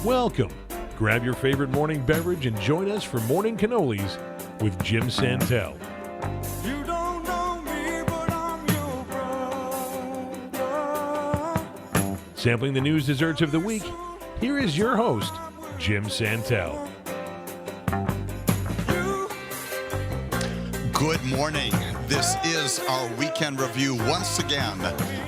Welcome. Grab your favorite morning beverage and join us for Morning Cannolis with Jim Santel. You don't know me, but I'm your brother. Sampling the news desserts of the week, here is your host, Jim Santel. Good morning. This is our weekend review once again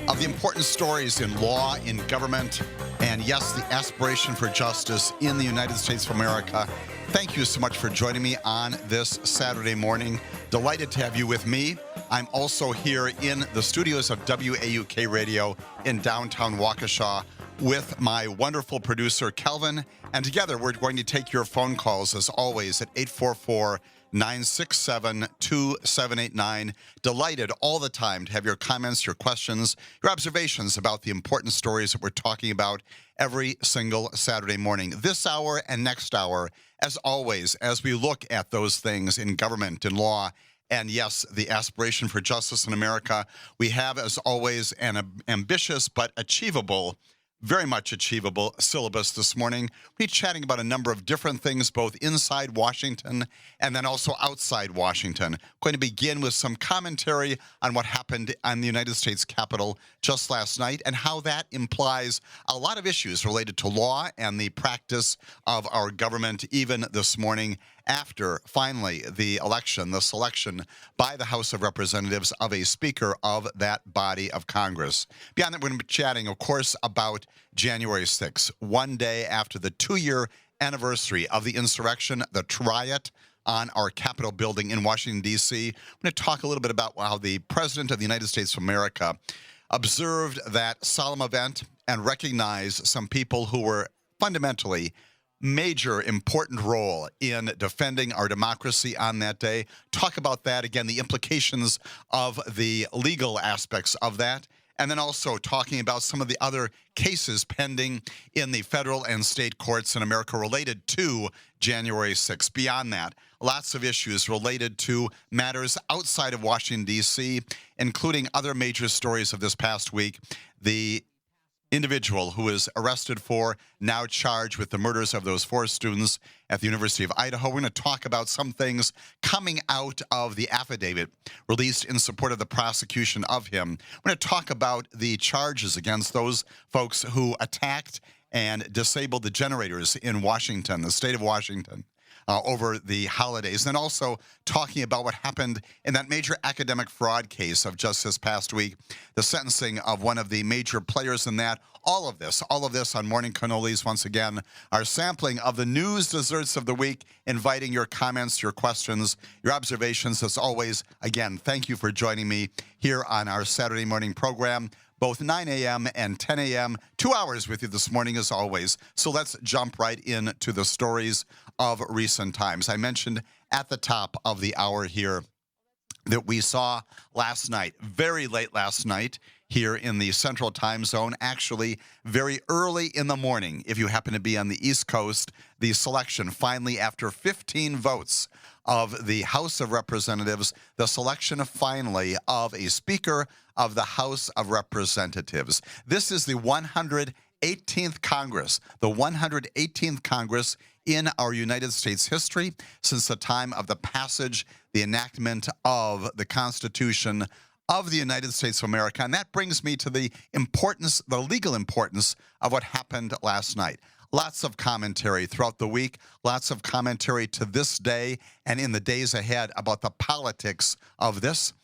of the important stories in law, in government, and yes, the aspiration for justice in the United States of America. Thank you so much for joining me on this Saturday morning. Delighted to have you with me. I'm also here in the studios of WAUK Radio in downtown Waukesha with my wonderful producer, Kelvin. And together, we're going to take your phone calls, as always, at 844-967-2789. Delighted all the time to have your comments, your questions, your observations about the important stories that we're talking about every single Saturday morning. This hour and next hour, as always, as we look at those things in government and law, and yes, the aspiration for justice in America, we have, as always, an ambitious but achievable, very much achievable syllabus this morning. We'll be chatting about a number of different things, both inside Washington and then also outside Washington. I'm going to begin with some commentary on what happened on the United States Capitol just last night and how that implies a lot of issues related to law and the practice of our government even this morning after, finally, the election, the selection by the House of Representatives of a Speaker of that body of Congress. Beyond that, we're going to be chatting, of course, about January 6th, one day after the 2-year anniversary of the insurrection, the riot on our Capitol building in Washington, D.C. I'm going to talk a little bit about how the President of the United States of America observed that solemn event and recognized some people who were fundamentally major important role in defending our democracy on that day. Talk about that, again, the implications of the legal aspects of that, and then also talking about some of the other cases pending in the federal and state courts in America related to January 6th. Beyond that, lots of issues related to matters outside of Washington, D.C., including other major stories of this past week. The individual who is arrested for, now charged with the murders of those 4 students at the University of Idaho. We're going to talk about some things coming out of the affidavit released in support of the prosecution of him. We're going to talk about the charges against those folks who attacked and disabled the generators in Washington, the state of Washington, over the holidays, and also talking about what happened in that major academic fraud case of just this past week, the sentencing of one of the major players in that. All of this on Morning Cannolis, once again, our sampling of the news desserts of the week, inviting your comments, your questions, your observations. As always, again, thank you for joining me here on our Saturday morning program, both 9 a.m. and 10 a.m., 2 hours with you this morning, as always. So let's jump right into the stories of recent times. I mentioned at the top of the hour here that we saw last night, very late last night, here in the Central Time Zone, actually very early in the morning, if you happen to be on the East Coast, the selection, finally, after 15 votes of the House of Representatives, the selection, finally, of a Speaker of the House of Representatives. This is the 118th Congress, the 118th Congress in our United States history since the time of the passage, the enactment of the Constitution of the United States of America. And that brings me to the importance, the legal importance of what happened last night. Lots of commentary throughout the week, lots of commentary to this day and in the days ahead about the politics of this.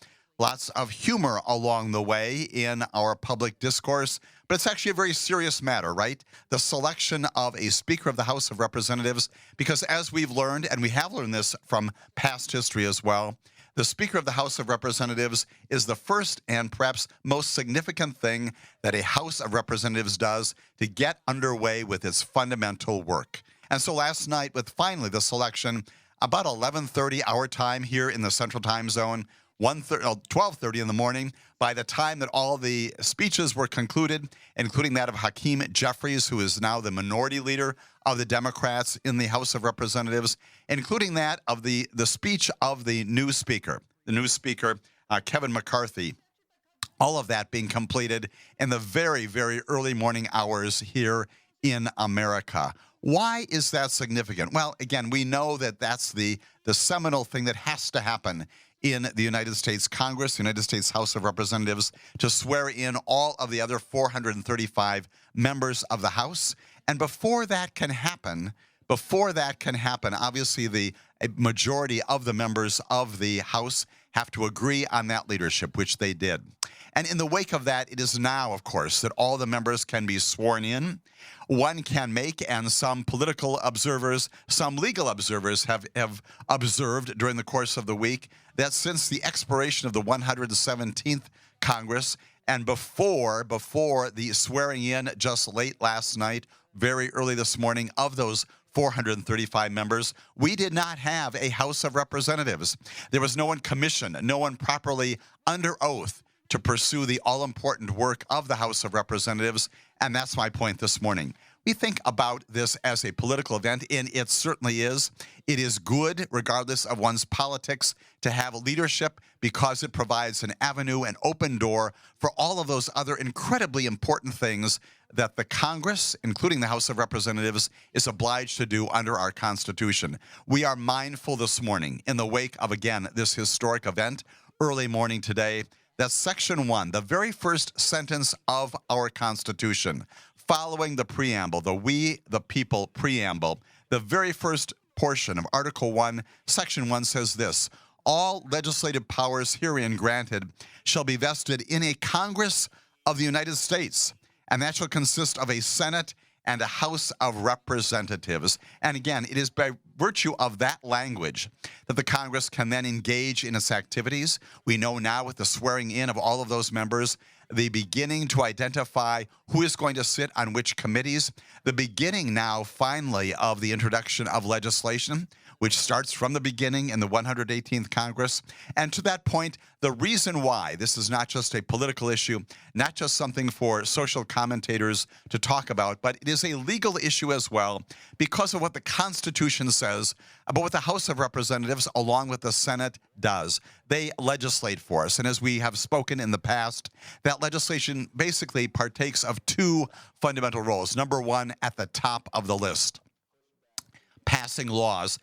Lots of humor along the way in our public discourse, but it's actually a very serious matter, right? The selection of a Speaker of the House of Representatives, because as we've learned, and we have learned this from past history as well, the Speaker of the House of Representatives is the first and perhaps most significant thing that a House of Representatives does to get underway with its fundamental work. And so last night, with finally the selection, about 11:30 our time here in the Central Time Zone, 12:30 in the morning, by the time that all the speeches were concluded, including that of Hakeem Jeffries, who is now the minority leader of the Democrats in the House of Representatives, including that of the speech of the new speaker, Kevin McCarthy. All of that being completed in the very, very early morning hours here in America. Why is that significant? Well, again, we know that that's the seminal thing that has to happen in the United States Congress, the United States House of Representatives, to swear in all of the other 435 members of the House. And before that can happen, obviously the majority of the members of the House have to agree on that leadership, which they did. And in the wake of that, it is now, of course, that all the members can be sworn in. One can make, and some political observers, some legal observers have observed during the course of the week that since the expiration of the 117th Congress and before the swearing in just late last night, very early this morning, of those 435 members, we did not have a House of Representatives. There was no one commissioned, no one properly under oath to pursue the all-important work of the House of Representatives, and that's my point this morning. We think about this as a political event, and it certainly is. It is good, regardless of one's politics, to have leadership because it provides an avenue, an open door for all of those other incredibly important things that the Congress, including the House of Representatives, is obliged to do under our Constitution. We are mindful this morning, in the wake of, again, this historic event, early morning today, that Section 1, the very first sentence of our Constitution, following the preamble, the We the People preamble, the very first portion of Article 1, Section 1 says this: all legislative powers herein granted shall be vested in a Congress of the United States, and that shall consist of a Senate and a House of Representatives. And again, it is by virtue of that language that the Congress can then engage in its activities. We know now with the swearing in of all of those members, the beginning to identify who is going to sit on which committees, the beginning now finally of the introduction of legislation, which starts from the beginning in the 118th Congress. And to that point, the reason why this is not just a political issue, not just something for social commentators to talk about, but it is a legal issue as well because of what the Constitution says about what the House of Representatives, along with the Senate, does. They legislate for us. And as we have spoken in the past, that legislation basically partakes of two fundamental roles. Number one, at the top of the list, passing laws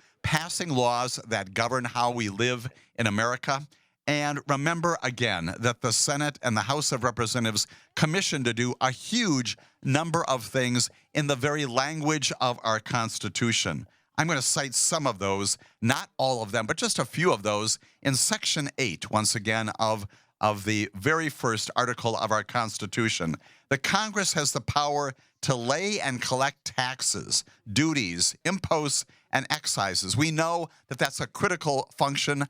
that govern how we live in America. And remember again that the Senate and the House of Representatives commissioned to do a huge number of things in the very language of our Constitution. I'm going to cite some of those, not all of them, but just a few of those in Section 8, once again, of the very first article of our Constitution. The Congress has the power to lay and collect taxes, duties, imposts, and excises. We know that that's a critical function.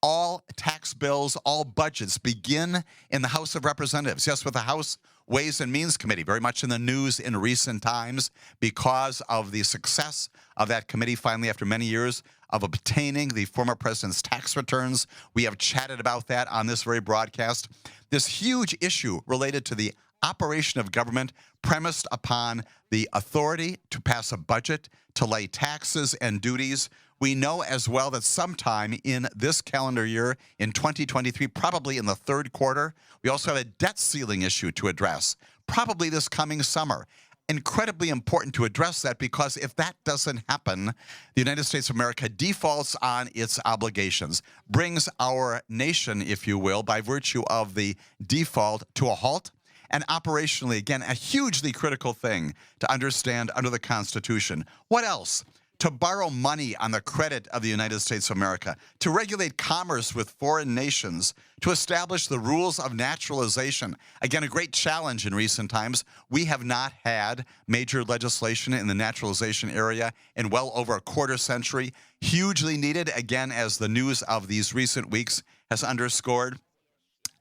All tax bills, all budgets begin in the House of Representatives. Yes, with the House Ways and Means Committee, very much in the news in recent times because of the success of that committee finally after many years of obtaining the former president's tax returns. We have chatted about that on this very broadcast. This huge issue related to the operation of government premised upon the authority to pass a budget, to lay taxes and duties. We know as well that sometime in this calendar year, in 2023, probably in the third quarter, we also have a debt ceiling issue to address, probably this coming summer. Incredibly important to address that because if that doesn't happen, the United States of America defaults on its obligations, brings our nation, if you will, by virtue of the default to a halt. And operationally, again, a hugely critical thing to understand under the Constitution. What else? To borrow money on the credit of the United States of America, to regulate commerce with foreign nations, to establish the rules of naturalization. Again, a great challenge in recent times. We have not had major legislation in the naturalization area in well over a quarter century. Hugely needed, again, as the news of these recent weeks has underscored.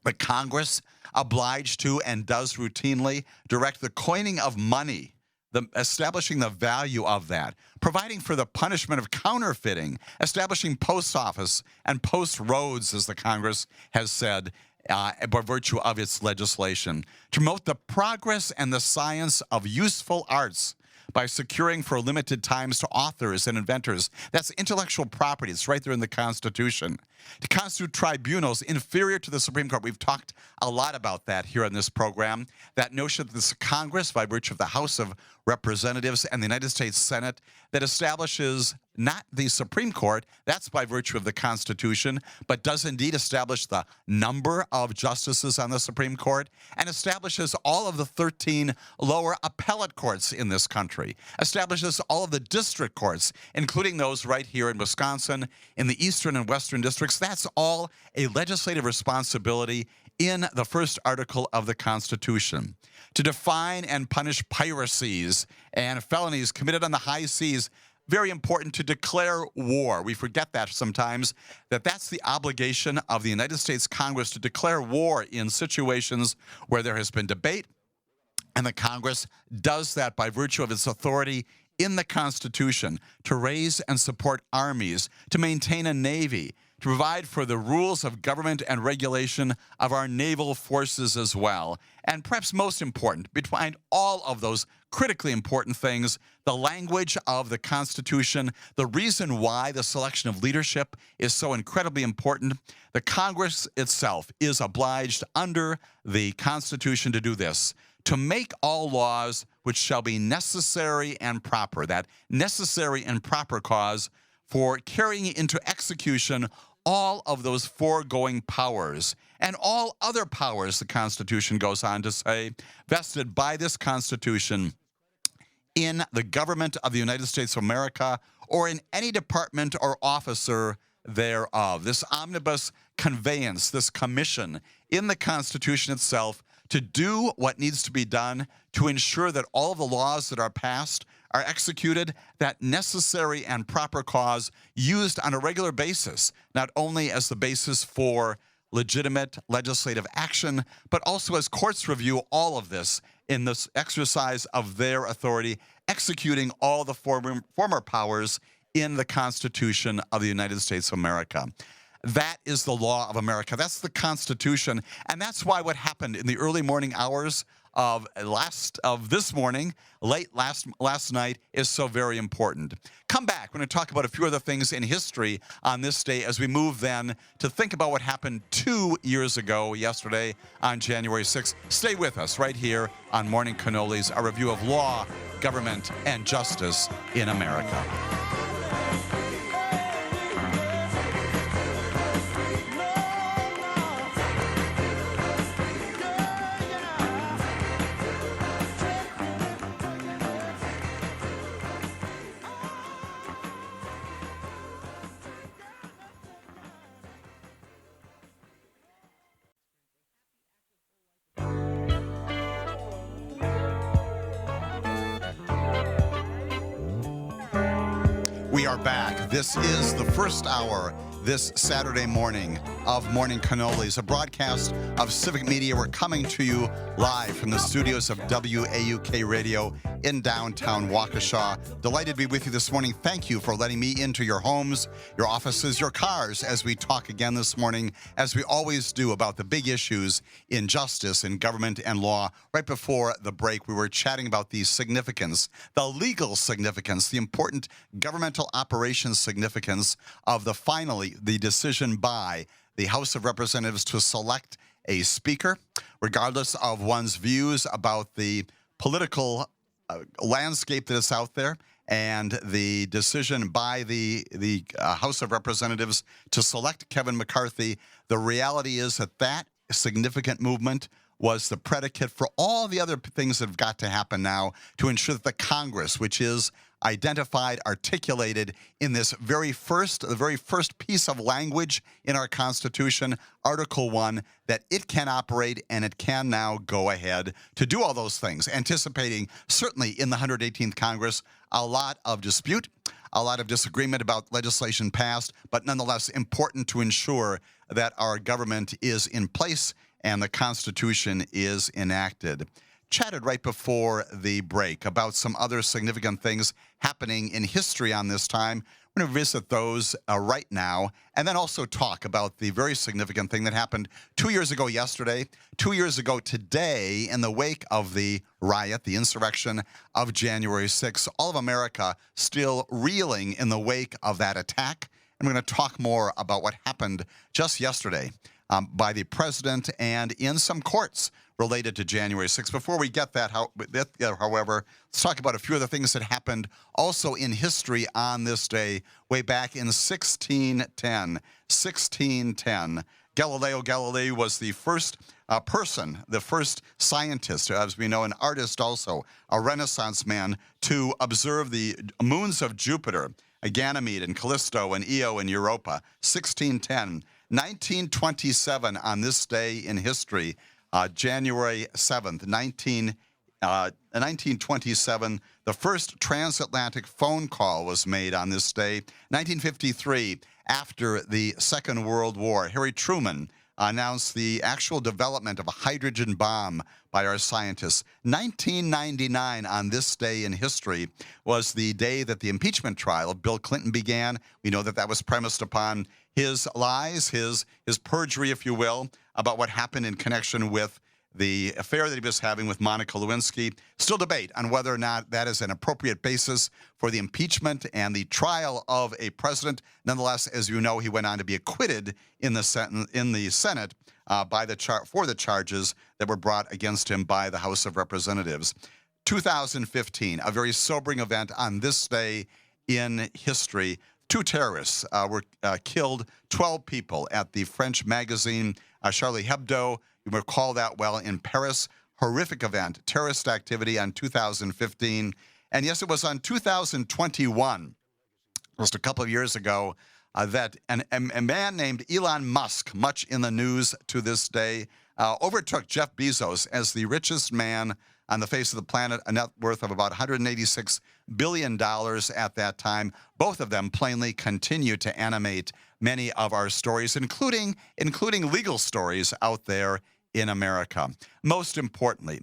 The Congress obliged to and does routinely direct the coining of money, establishing the value of that, providing for the punishment of counterfeiting, establishing post office and post roads, as the Congress has said, by virtue of its legislation, to promote the progress and the science of useful arts by securing for limited times to authors and inventors. That's intellectual property. It's right there in the Constitution. to constitute tribunals inferior to the Supreme Court. We've talked a lot about that here on this program, that notion that this Congress, by virtue of the House of Representatives and the United States Senate, that establishes not the Supreme Court, that's by virtue of the Constitution, but does indeed establish the number of justices on the Supreme Court, and establishes all of the 13 lower appellate courts in this country, establishes all of the district courts, including those right here in Wisconsin, in the eastern and western districts. That's all a legislative responsibility in the first article of the Constitution. To define and punish piracies and felonies committed on the high seas, very important. To declare war. We forget that sometimes, that that's the obligation of the United States Congress, to declare war in situations where there has been debate, and the Congress does that by virtue of its authority in the Constitution to raise and support armies, to maintain a navy, to provide for the rules of government and regulation of our naval forces as well. And perhaps most important, behind all of those critically important things, the language of the Constitution, the reason why the selection of leadership is so incredibly important. The Congress itself is obliged under the Constitution to do this: to make all laws which shall be necessary and proper. That necessary and proper cause for carrying into execution all of those foregoing powers and all other powers, the Constitution goes on to say, vested by this Constitution in the government of the United States of America or in any department or officer thereof. This omnibus conveyance, this commission in the Constitution itself to do what needs to be done to ensure that all of the laws that are passed are executed, that necessary and proper cause used on a regular basis, not only as the basis for legitimate legislative action, but also as courts review all of this in this exercise of their authority, executing all the former powers in the Constitution of the United States of America. That is the law of America. That's the Constitution. And that's why what happened in the early morning hours of this morning, late last night, is so very important. Come back. We're going to talk about a few other things in history on this day as we move then to think about what happened 2 years ago, yesterday, on January 6th. Stay with us right here on Morning Cannolis, a review of law, government, and justice in America. We are back. This is the first hour this Saturday morning of Morning Cannolis, a broadcast of Civic Media. We're coming to you live from the studios of WAUK Radio in downtown Waukesha. Delighted to be with you this morning. Thank you for letting me into your homes, your offices, your cars as we talk again this morning, as we always do, about the big issues in justice, in government, and law. Right before the break, we were chatting about the significance, the legal significance, the important governmental operations significance of the decision by the House of Representatives to select a speaker, regardless of one's views about the political landscape that is out there, and the decision by the House of Representatives to select Kevin McCarthy. The reality is that significant movement was the predicate for all the other things that have got to happen now to ensure that the Congress, which is identified, articulated in this the very first piece of language in our Constitution, Article 1, that it can operate and it can now go ahead to do all those things, anticipating certainly in the 118th Congress a lot of dispute, a lot of disagreement about legislation passed, but nonetheless important to ensure that our government is in place and the Constitution is enacted. Chatted right before the break about some other significant things happening in history on this time. We're going to visit those right now, and then also talk about the very significant thing that happened 2 years ago yesterday, 2 years ago today, in the wake of the riot, the insurrection of January 6th. All of America still reeling in the wake of that attack And we're going to talk more about what happened just yesterday by the president and in some courts related to January 6th. Before we get that, however, let's talk about a few of the things that happened also in history on this day, way back in 1610. 1610. Galileo Galilei was the first person, the first scientist, as we know, an artist also, a Renaissance man, to observe the moons of Jupiter, Ganymede and Callisto and Io and Europa. 1610. 1927, on this day in history, January 7th, 1927, the first transatlantic phone call was made on this day. 1953, after the Second World War, Harry Truman announced the actual development of a hydrogen bomb by our scientists. 1999, on this day in history, was the day that the impeachment trial of Bill Clinton began. We know that that was premised upon his lies, his perjury, if you will, about what happened in connection with the affair that he was having with Monica Lewinsky. Still debate on whether or not that is an appropriate basis for the impeachment and the trial of a president. Nonetheless, as you know, he went on to be acquitted in the Senate for the charges that were brought against him by the House of Representatives. 2015, a very sobering event on this day in history. 2 terrorists were killed, 12 people at the French magazine Charlie Hebdo. You recall that well, in Paris. Horrific event, terrorist activity on 2015. And yes, it was on 2021, just a couple of years ago, that a man named Elon Musk, much in the news to this day, overtook Jeff Bezos as the richest man on the face of the planet, a net worth of about $186 billion at that time. Both of them plainly continue to animate many of our stories, including legal stories out there in America. Most importantly,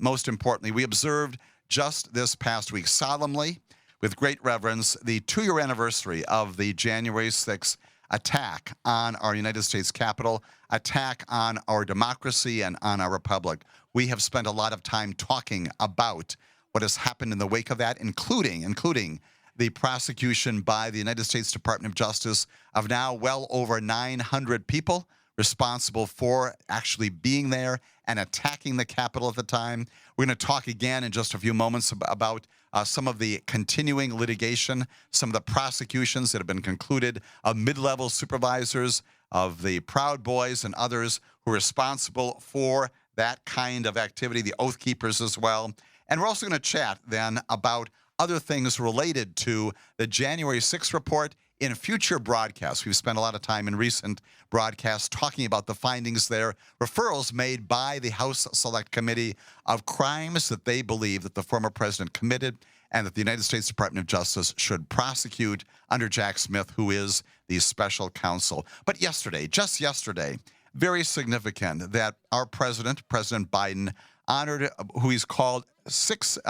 we observed just this past week, solemnly, with great reverence, the 2-year anniversary of the January 6th attack on our United States Capitol, attack on our democracy and on our republic. We have spent a lot of time talking about what has happened in the wake of that, including the prosecution by the United States Department of Justice of now well over 900 people responsible for actually being there and attacking the Capitol at the time. We're going to talk again in just a few moments about some of the continuing litigation, some of the prosecutions that have been concluded of mid-level supervisors, of the Proud Boys and others who are responsible for that kind of activity, the Oath Keepers as well. And we're also going to chat then about other things related to the January 6th report in future broadcasts. We've spent a lot of time in recent broadcasts talking about the findings there, referrals made by the House Select Committee of crimes that they believe that the former president committed and that the United States Department of Justice should prosecute under Jack Smith, who is the special counsel. But yesterday, just yesterday, very significant that our president, President Biden, honored who he's called 14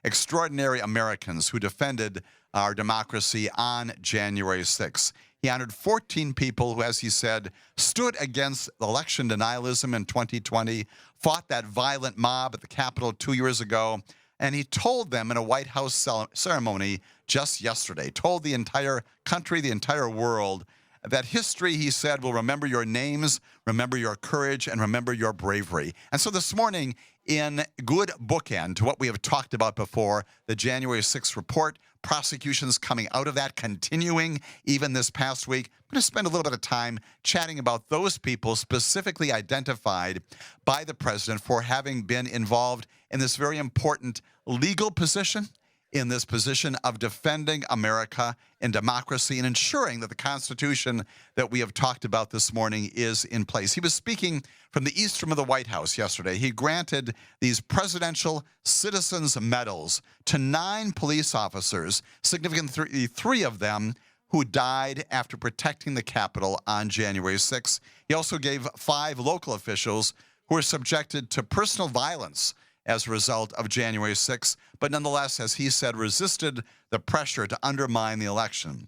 extraordinary Americans who defended our democracy on January 6th. He honored 14 people who, as he said, stood against election denialism in 2020, fought that violent mob at the Capitol 2 years ago, and he told them in a White House ceremony just yesterday, told the entire country, the entire world, that history, he said, will remember your names, remember your courage, and remember your bravery. And so this morning, in good bookend to what we have talked about before, the January 6th report, prosecutions coming out of that, continuing even this past week, I'm going to spend a little bit of time chatting about those people specifically identified by the president for having been involved in this very important legal position, in this position of defending America and democracy and ensuring that the Constitution that we have talked about this morning is in place. He was speaking from the east room of the White House yesterday. He granted these Presidential Citizens Medals to 9 police officers, significantly 3 of them who died after protecting the Capitol on January 6th. He also gave 5 local officials who were subjected to personal violence as a result of January 6th, but nonetheless, as he said, resisted the pressure to undermine the election.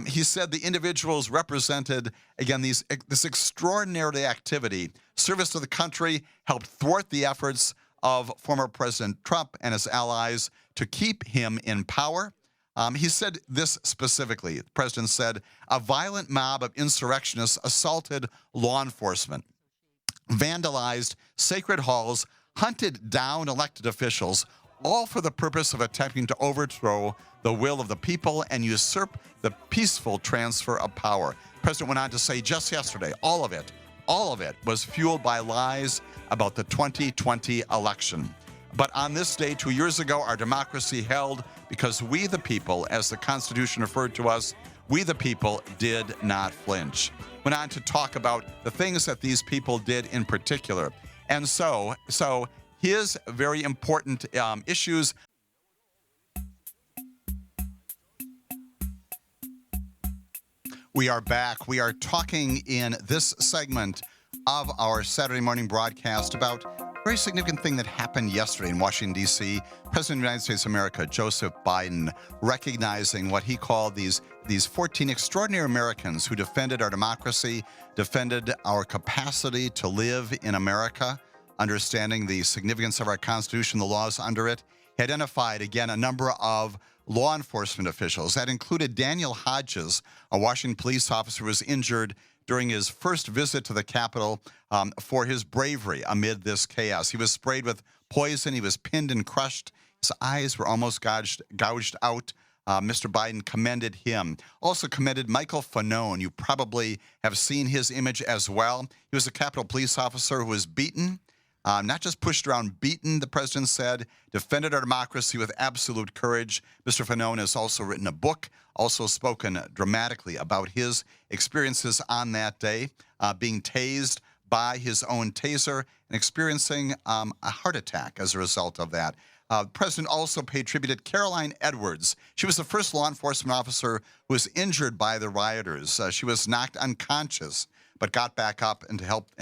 He said the individuals represented, again, this extraordinary activity, service to the country, helped thwart the efforts of former President Trump and his allies to keep him in power, He said this specifically. The president said, a violent mob of insurrectionists assaulted law enforcement, vandalized sacred halls, hunted down elected officials, all for the purpose of attempting to overthrow the will of the people and usurp the peaceful transfer of power. The president went on to say just yesterday, all of it was fueled by lies about the 2020 election. But on this day 2 years ago, our democracy held because we the people, as the Constitution referred to us, we the people did not flinch. Went on to talk about the things that these people did in particular. And so his very important issues. We are back. We are talking in this segment of our Saturday morning broadcast about a very significant thing that happened yesterday in Washington, D.C. President of the United States of America, Joseph Biden, recognizing what he called these 14 extraordinary Americans who defended our democracy, defended our capacity to live in America, understanding the significance of our Constitution, the laws under it. He identified, again, a number of law enforcement officials. That included Daniel Hodges, a Washington police officer who was injured during his first visit to the Capitol for his bravery amid this chaos. He was sprayed with poison. He was pinned and crushed. His eyes were almost gouged out. Mr. Biden commended him. Also commended Michael Fanone. You probably have seen his image as well. He was a Capitol police officer who was beaten, not just pushed around, beaten, the president said, defended our democracy with absolute courage. Mr. Fanone has also written a book, also spoken dramatically about his experiences on that day, being tased by his own taser and experiencing a heart attack as a result of that. The president also paid tribute to Caroline Edwards. She was the first law enforcement officer who was injured by the rioters. She was knocked unconscious, but got back up and helped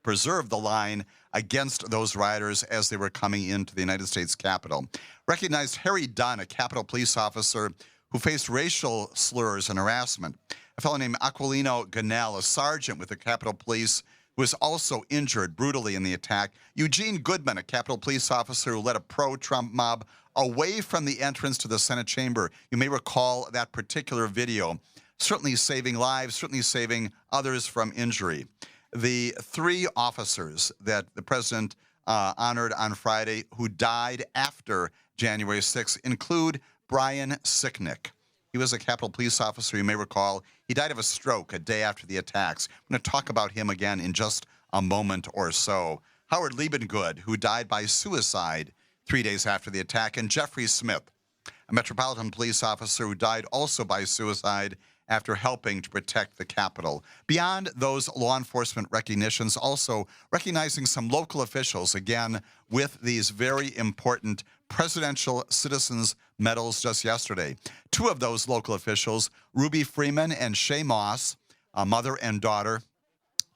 preserve the line against those rioters as they were coming into the United States Capitol. Recognized Harry Dunn, a Capitol police officer who faced racial slurs and harassment. A fellow named Aquilino Ganell, a sergeant with the Capitol Police, who was also injured brutally in the attack. Eugene Goodman, a Capitol police officer who led a pro-Trump mob away from the entrance to the Senate chamber. You may recall that particular video. Certainly saving lives, certainly saving others from injury. The three officers that the president honored on Friday who died after January 6th include Brian Sicknick. He was a Capitol police officer, you may recall. He died of a stroke a day after the attacks. I'm going to talk about him again in just a moment or so. Howard Liebengood, who died by suicide 3 days after the attack, and Jeffrey Smith, a Metropolitan police officer who died also by suicide after helping to protect the Capitol. Beyond those law enforcement recognitions, also recognizing some local officials, again, with these very important Presidential Citizens Medals just yesterday. Two of those local officials, Ruby Freeman and Shay Moss, a mother and daughter,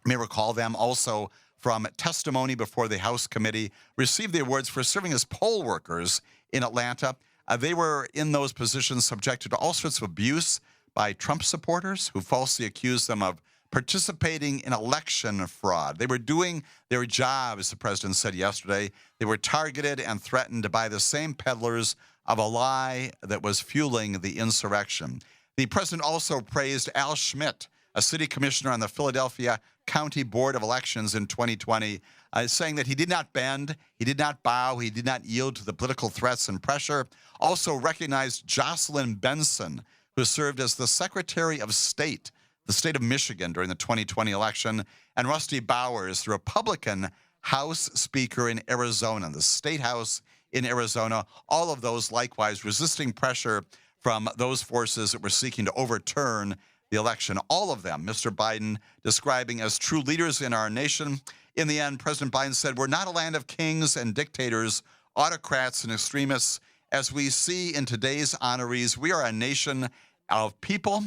you may recall them also from testimony before the House committee, received the awards for serving as poll workers in Atlanta. They were in those positions subjected to all sorts of abuse by Trump supporters who falsely accused them of participating in election fraud. They were doing their job, as the president said yesterday. They were targeted and threatened by the same peddlers of a lie that was fueling the insurrection. The president also praised Al Schmidt, a city commissioner on the Philadelphia County Board of Elections in 2020, saying that he did not bend, he did not bow, he did not yield to the political threats and pressure. Also recognized Jocelyn Benson, who served as the Secretary of State, the state of Michigan during the 2020 election, and Rusty Bowers, the Republican House Speaker in Arizona, the State House in Arizona, all of those likewise resisting pressure from those forces that were seeking to overturn the election. All of them, Mr. Biden describing as true leaders in our nation. In the end, President Biden said, we're not a land of kings and dictators, autocrats and extremists. As we see in today's honorees, we are a nation of people.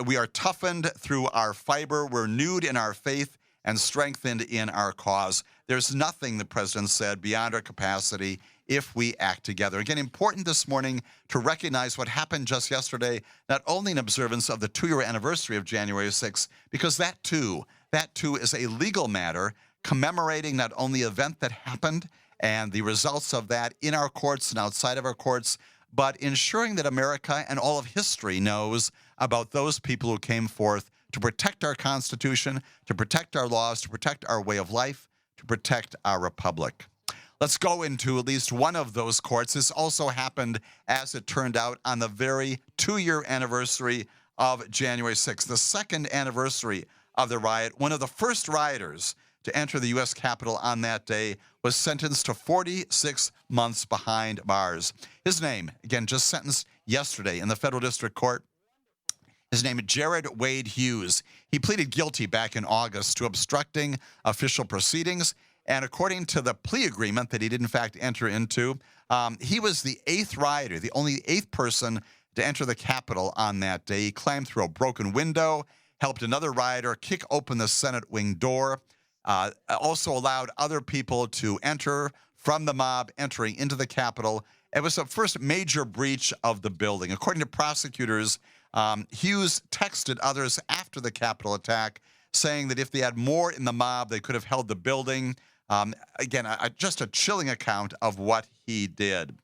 We are toughened through our fiber. We're renewed in our faith and strengthened in our cause. There's nothing, the president said, beyond our capacity if we act together. Again, important this morning to recognize what happened just yesterday, not only in observance of the 2-year anniversary of January 6th, because that too is a legal matter commemorating not only the event that happened and the results of that in our courts and outside of our courts, but ensuring that America and all of history knows about those people who came forth to protect our Constitution, to protect our laws, to protect our way of life, to protect our republic. Let's go into at least one of those courts. This also happened, as it turned out, on the very 2-year anniversary of January 6th, the second anniversary of the riot. One of the first rioters to enter the U.S. Capitol on that day was sentenced to 46 months behind bars. His name, again, just sentenced yesterday in the federal district court. His name is Jared Wade Hughes. He pleaded guilty back in August to obstructing official proceedings. And according to the plea agreement that he did, in fact, enter into, he was the 8th rioter, the only 8th person to enter the Capitol on that day. He climbed through a broken window, helped another rioter kick open the Senate wing door, also allowed other people to enter from the mob entering into the Capitol. It was the first major breach of the building. According to prosecutors, Hughes texted others after the Capitol attack, saying that if they had more in the mob, they could have held the building. Again, just a chilling account of what he did.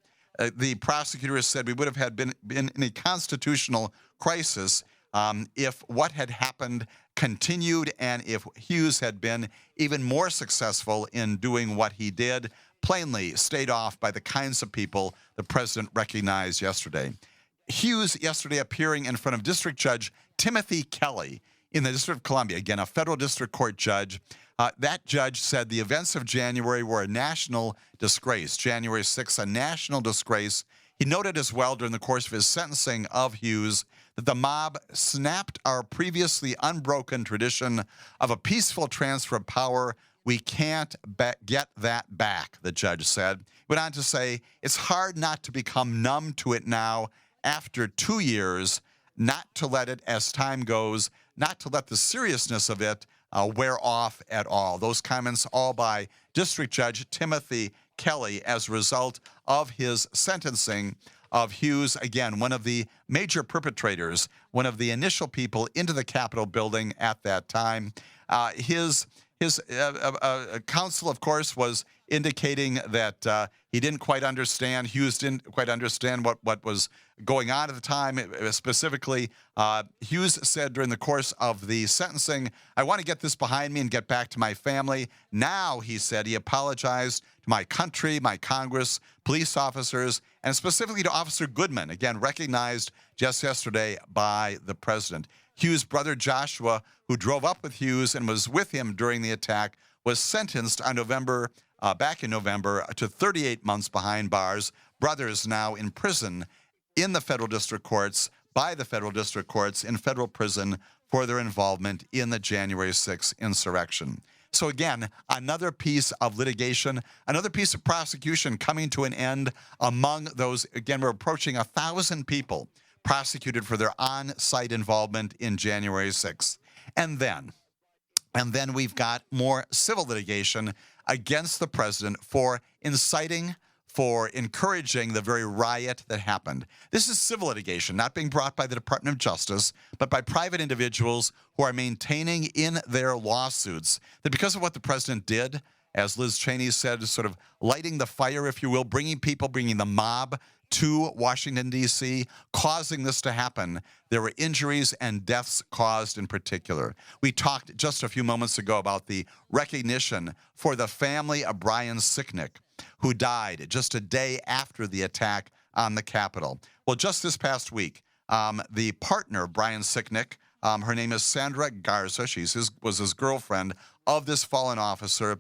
The prosecutors said we would have been in a constitutional crisis if what had happened continued and if Hughes had been even more successful in doing what he did, plainly stayed off by the kinds of people the president recognized yesterday. Hughes yesterday appearing in front of District Judge Timothy Kelly in the District of Columbia, again, a federal district court judge. That judge said the events of January were a national disgrace. January 6th, a national disgrace. He noted as well during the course of his sentencing of Hughes that the mob snapped our previously unbroken tradition of a peaceful transfer of power. We can't get that back, the judge said. He went on to say, it's hard not to become numb to it now after 2 years, not to let it, as time goes, not to let the seriousness of it wear off at all. Those comments all by District Judge Timothy Kelly as a result of his sentencing of Hughes, again, one of the major perpetrators, one of the initial people into the Capitol building at that time. His counsel, of course, was indicating that he didn't quite understand, Hughes didn't quite understand what was going on at the time. Specifically, Hughes said during the course of the sentencing, I want to get this behind me and get back to my family. Now, he said, he apologized to my country, my Congress, police officers, and specifically to Officer Goodman, again, recognized just yesterday by the president. Hughes' brother Joshua, who drove up with Hughes and was with him during the attack, was sentenced on back in November to 38 months behind bars. Brothers now in prison in the federal district courts, by the federal district courts in federal prison for their involvement in the January 6th insurrection. So again, another piece of litigation, another piece of prosecution coming to an end among those. Again, we're approaching 1,000 people prosecuted for their on-site involvement in January 6th. And then we've got more civil litigation against the president for inciting, for encouraging the very riot that happened. This is civil litigation, not being brought by the Department of Justice, but by private individuals who are maintaining in their lawsuits that because of what the president did, as Liz Cheney said, sort of lighting the fire, if you will, bringing the mob to Washington, D.C., causing this to happen. There were injuries and deaths caused in particular. We talked just a few moments ago about the recognition for the family of Brian Sicknick, who died just a day after the attack on the Capitol. Well, just this past week, the partner of Brian Sicknick, her name is Sandra Garza, was his girlfriend of this fallen officer.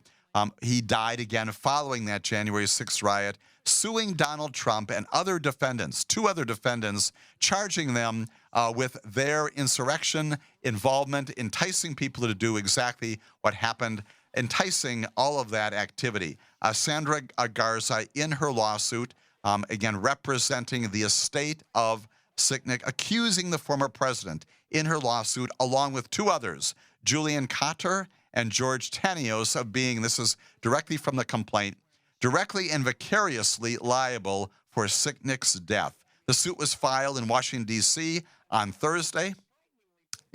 He died again following that January 6th riot, suing Donald Trump and other defendants, 2 other defendants, charging them with their insurrection involvement, enticing people to do exactly what happened, enticing all of that activity. Sandra Garza, in her lawsuit, again, representing the estate of Sicknick, accusing the former president in her lawsuit, along with 2 others, Julian Cotter and George Tanios, of being, this is directly from the complaint, directly and vicariously liable for Sicknick's death. The suit was filed in Washington, D.C. on Thursday.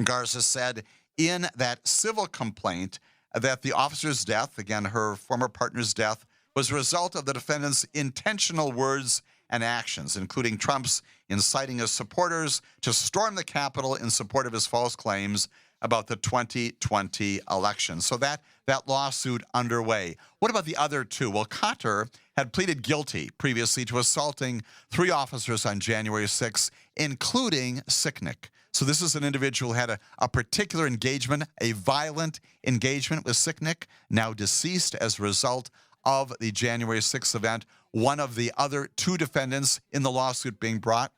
Garza said in that civil complaint that the officer's death, again, her former partner's death, was a result of the defendant's intentional words and actions, including Trump's inciting his supporters to storm the Capitol in support of his false claims about the 2020 election. So that lawsuit underway. What about the other two? Well, Cotter had pleaded guilty previously to assaulting 3 officers on January 6th, including Sicknick. So this is an individual who had a particular engagement, a violent engagement with Sicknick, now deceased as a result of the January 6th event. One of the other 2 defendants in the lawsuit being brought.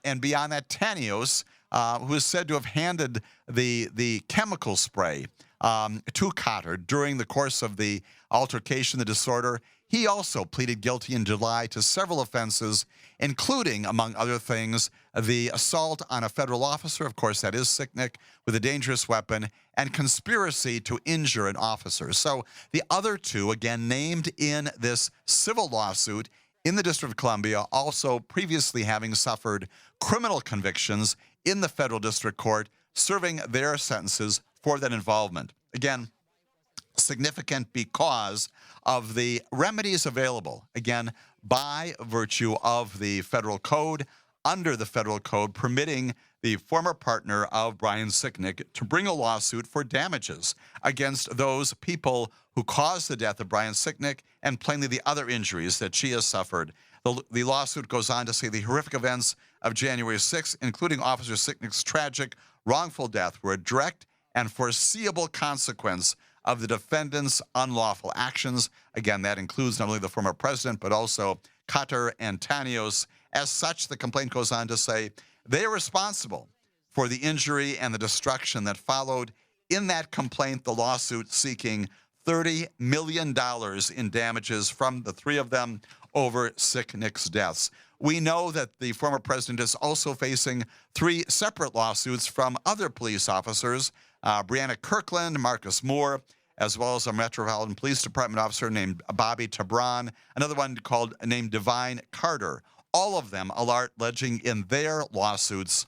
And beyond that, Tanios, who is said to have handed the chemical spray to Cotter during the course of the altercation, the disorder. He also pleaded guilty in July to several offenses, including, among other things, the assault on a federal officer, of course, that is Sicknick, with a dangerous weapon, and conspiracy to injure an officer. So the other 2, again, named in this civil lawsuit in the District of Columbia, also previously having suffered criminal convictions in the federal district court, serving their sentences for that involvement. Again, significant because of the remedies available, again, by virtue of the federal code, under the federal code, permitting the former partner of Brian Sicknick to bring a lawsuit for damages against those people who caused the death of Brian Sicknick and plainly the other injuries that she has suffered. The lawsuit goes on to say the horrific events of January 6th, including Officer Sicknick's tragic, wrongful death, were a direct and foreseeable consequence of the defendant's unlawful actions. Again, that includes not only the former president, but also Cotter and Tanios. As such, the complaint goes on to say they are responsible for the injury and the destruction that followed. In that complaint, the lawsuit seeking $30 million in damages from the 3 of them over Sicknick's deaths. We know that the former president is also facing 3 separate lawsuits from other police officers, Brianna Kirkland, Marcus Moore, as well as a Metropolitan Police Department officer named Bobby Tabron, another one named Divine Carter. All of them alleging in their lawsuits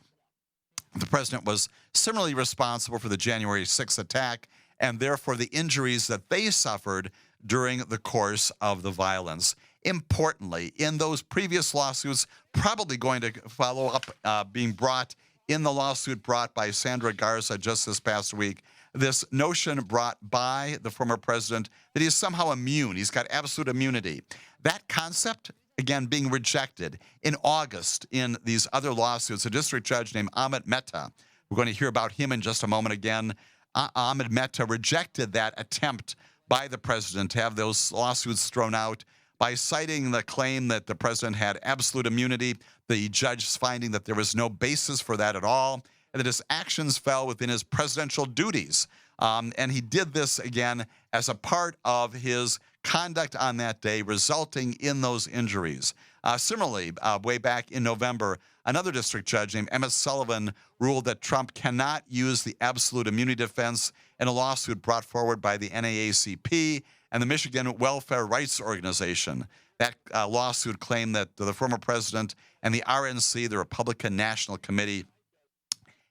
the president was similarly responsible for the January 6th attack and therefore the injuries that they suffered during the course of the violence. Importantly, in those previous lawsuits, probably going to follow up being brought in the lawsuit brought by Sandra Garza just this past week, this notion brought by the former president that he's somehow immune. He's got absolute immunity. That concept, again, being rejected in August in these other lawsuits. A district judge named Amit Mehta, we're going to hear about him in just a moment again. Amit Mehta rejected that attempt by the president to have those lawsuits thrown out by citing the claim that the president had absolute immunity, the judge's finding that there was no basis for that at all, and that his actions fell within his presidential duties. And he did this, again, as a part of his conduct on that day, resulting in those injuries. Similarly, way back in November, another district judge named Emmett Sullivan ruled that Trump cannot use the absolute immunity defense in a lawsuit brought forward by the NAACP and the Michigan Welfare Rights Organization. That lawsuit claimed that the former president and the RNC, the Republican National Committee,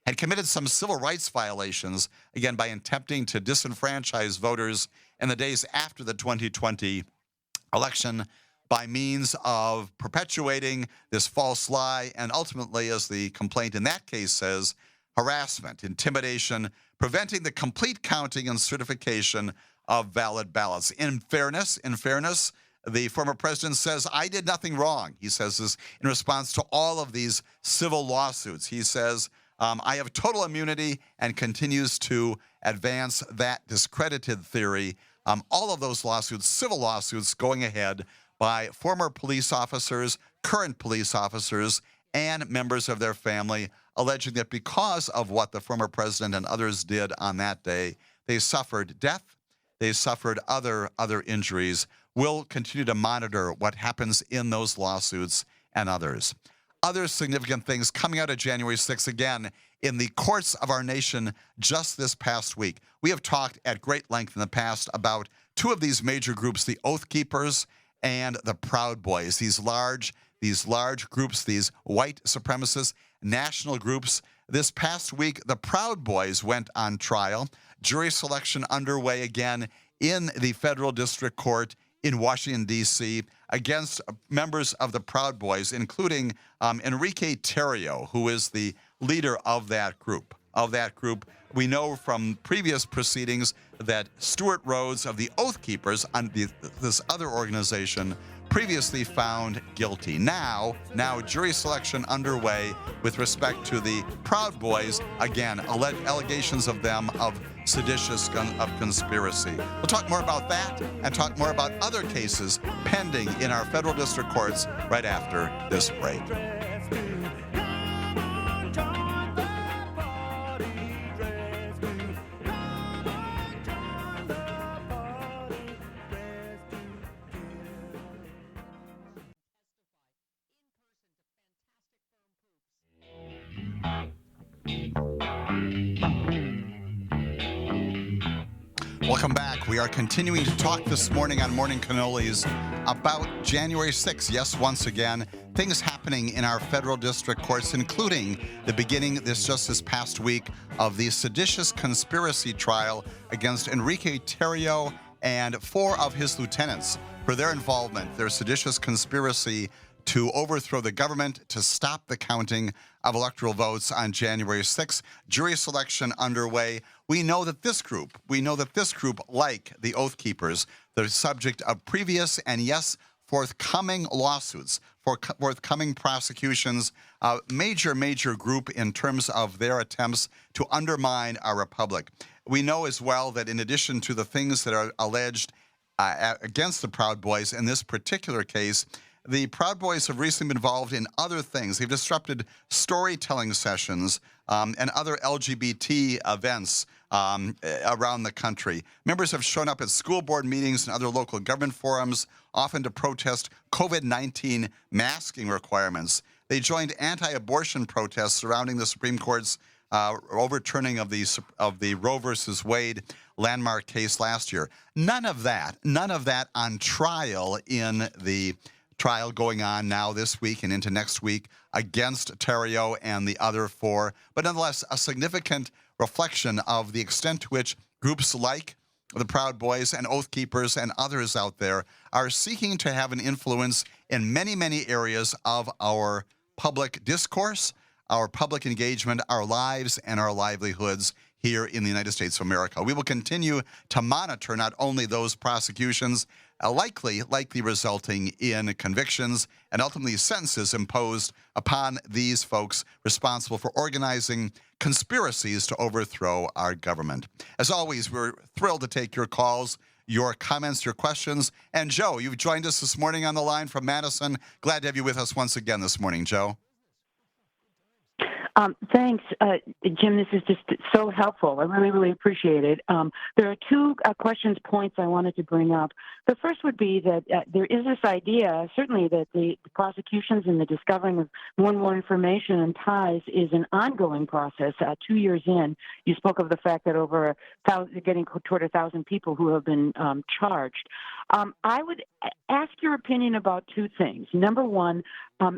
had committed some civil rights violations, again, by attempting to disenfranchise voters in the days after the 2020 election by means of perpetuating this false lie and ultimately, as the complaint in that case says, harassment, intimidation, preventing the complete counting and certification of valid ballots. In fairness, the former president says, I did nothing wrong. He says this in response to all of these civil lawsuits. He says, I have total immunity, and continues to advance that discredited theory. All of those lawsuits, civil lawsuits, going ahead by former police officers, current police officers, and members of their family, alleging that because of what the former president and others did on that day, they suffered death, they suffered other injuries. We'll continue to monitor what happens in those lawsuits and others. Other significant things coming out of January 6th, again, in the courts of our nation just this past week. We have talked at great length in the past about 2 of these major groups, the Oath Keepers and the Proud Boys, these large groups, these white supremacist national groups. This past week, the Proud Boys went on trial. Jury selection underway again in the federal district court in Washington, D.C. against members of the Proud Boys, including Enrique Tarrio, who is the leader of that group. We know from previous proceedings that Stuart Rhodes of the Oath Keepers, this other organization, previously found guilty. Now jury selection underway with respect to the Proud Boys. Again, allegations of them of seditious of conspiracy. We'll talk more about that and talk more about other cases pending in our federal district courts right after this break. Welcome back. We are continuing to talk this morning on Morning Cannolis about January 6th. Yes, once again, things happening in our federal district courts, including the beginning this past week of the seditious conspiracy trial against Enrique Tarrio and 4 of his lieutenants for their involvement, their seditious conspiracy to overthrow the government, to stop the counting of electoral votes on January 6th. Jury selection underway. We know that this group, like the Oath Keepers, they're subject of previous and, yes, forthcoming lawsuits, forthcoming prosecutions, major group in terms of their attempts to undermine our republic. We know as well that in addition to the things that are alleged against the Proud Boys in this particular case, the Proud Boys have recently been involved in other things. They've disrupted storytelling sessions and other LGBT events around the country. Members have shown up at school board meetings and other local government forums, often to protest COVID-19 masking requirements. They joined anti-abortion protests surrounding the Supreme Court's overturning of the Roe versus Wade landmark case last year. None of that on trial in the trial going on now this week and into next week against Tarrio and the other 4, but nonetheless a significant reflection of the extent to which groups like the Proud Boys and Oath Keepers and others out there are seeking to have an influence in many areas of our public discourse, our public engagement, our lives, and our livelihoods here in the United States of America. We will continue to monitor not only those prosecutions, likely resulting in convictions and ultimately sentences imposed upon these folks responsible for organizing conspiracies to overthrow our government. As always, we're thrilled to take your calls, your comments, your questions. And Joe, you've joined us this morning on the line from Madison. Glad to have you with us once again this morning, Joe. Thanks, Jim. This is just so helpful. I really appreciate it. There are 2 points I wanted to bring up. The first would be that there is this idea, certainly, that the prosecutions and the discovering of more and more information and ties is an ongoing process. 2 years in, you spoke of the fact that over getting toward 1,000 people who have been charged. I would ask your opinion about 2 things. Number one,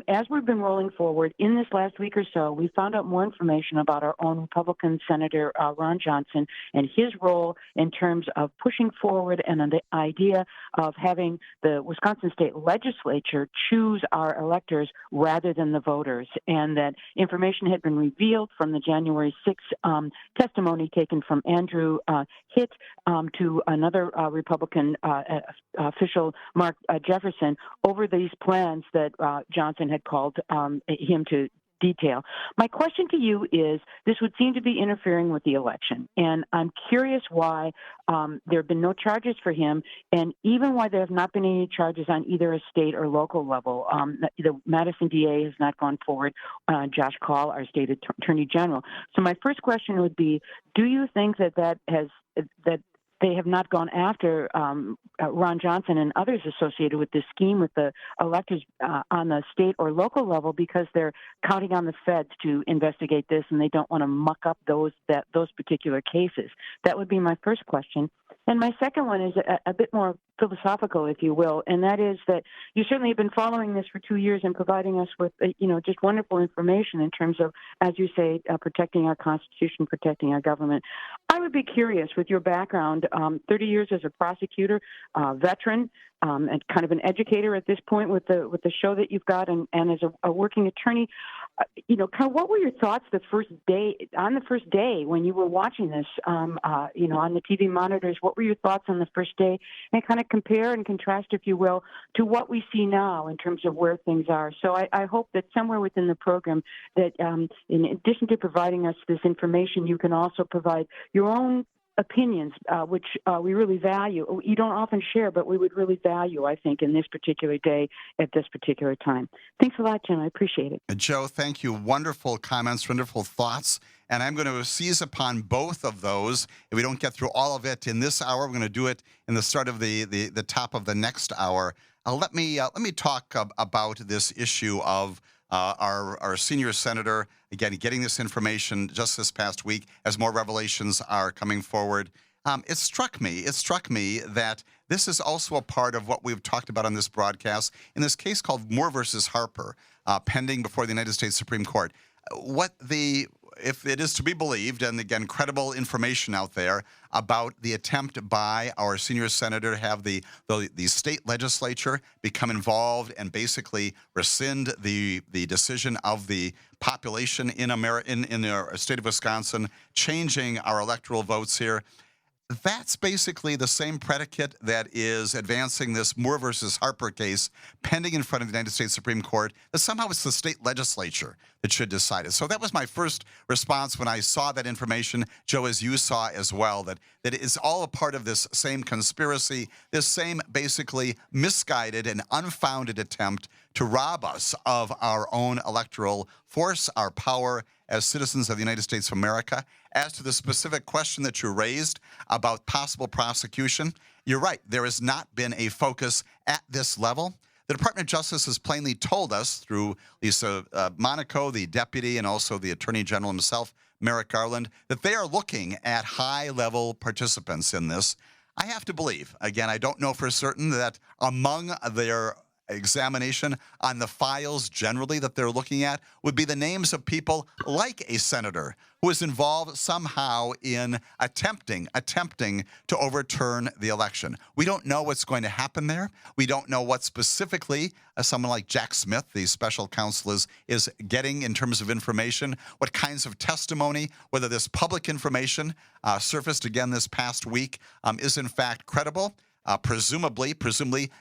as we've been rolling forward in this last week or so, we found out more information about our own Republican Senator Ron Johnson and his role in terms of pushing forward and the idea of having the Wisconsin state legislature choose our electors rather than the voters, and that information had been revealed from the January 6th testimony taken from Andrew Hitt to another Republican official, Mark Jefferson, over these plans that Johnson had called him to detail. My question to you is, this would seem to be interfering with the election, and I'm curious why there have been no charges for him, and even why there have not been any charges on either a state or local level. The Madison DA has not gone forward, Josh Call, our state attorney general. So my first question would be, do you think that they have not gone after Ron Johnson and others associated with this scheme with the electors on the state or local level because they're counting on the feds to investigate this and they don't want to muck up those particular cases? That would be my first question. And my second one is a bit more philosophical, if you will, and that is that you certainly have been following this for 2 years and providing us with, just wonderful information in terms of, as you say, protecting our Constitution, protecting our government. I would be curious, with your background, 30 years as a prosecutor, veteran, and kind of an educator at this point with the show that you've got, and as a working attorney, kind of what were your thoughts on the first day when you were watching this, on the TV monitors? What were your thoughts on the first day, and kind of compare and contrast, if you will, to what we see now in terms of where things are? So I hope that somewhere within the program that, in addition to providing us this information, you can also provide your own opinions, which we really value. You don't often share, but we would really value, I think, in this particular day at this particular time. Thanks a lot, Jim. I appreciate it. Joe, thank you. Wonderful comments, wonderful thoughts. And I'm going to seize upon both of those. If we don't get through all of it in this hour, we're going to do it in the start of the top of the next hour. Let me talk about this issue of our senior senator, again, getting this information just this past week as more revelations are coming forward. It struck me that this is also a part of what we've talked about on this broadcast in this case called Moore versus Harper, pending before the United States Supreme Court. If it is to be believed, and again, credible information out there about the attempt by our senior senator to have the state legislature become involved and basically rescind the decision of the population in the state of Wisconsin, changing our electoral votes here. That's basically the same predicate that is advancing this Moore versus Harper case pending in front of the United States Supreme Court, that somehow it's the state legislature that should decide it. So that was my first response when I saw that information, Joe, as you saw as well, that it is all a part of this same conspiracy, this same basically misguided and unfounded attempt to rob us of our own electoral force, our power as citizens of the United States of America. As to the specific question that you raised about possible prosecution, you're right. There has not been a focus at this level. The Department of Justice has plainly told us through Lisa Monaco, the deputy, and also the Attorney General himself, Merrick Garland, that they are looking at high-level participants in this. I have to believe, again, I don't know for certain, that among their examination on the files generally that they're looking at would be the names of people like a senator who is involved somehow in attempting to overturn the election. We don't know what's going to happen there. We don't know what specifically someone like Jack Smith, the special counsel, is getting in terms of information, what kinds of testimony, whether this public information surfaced again this past week is in fact credible. Presumably,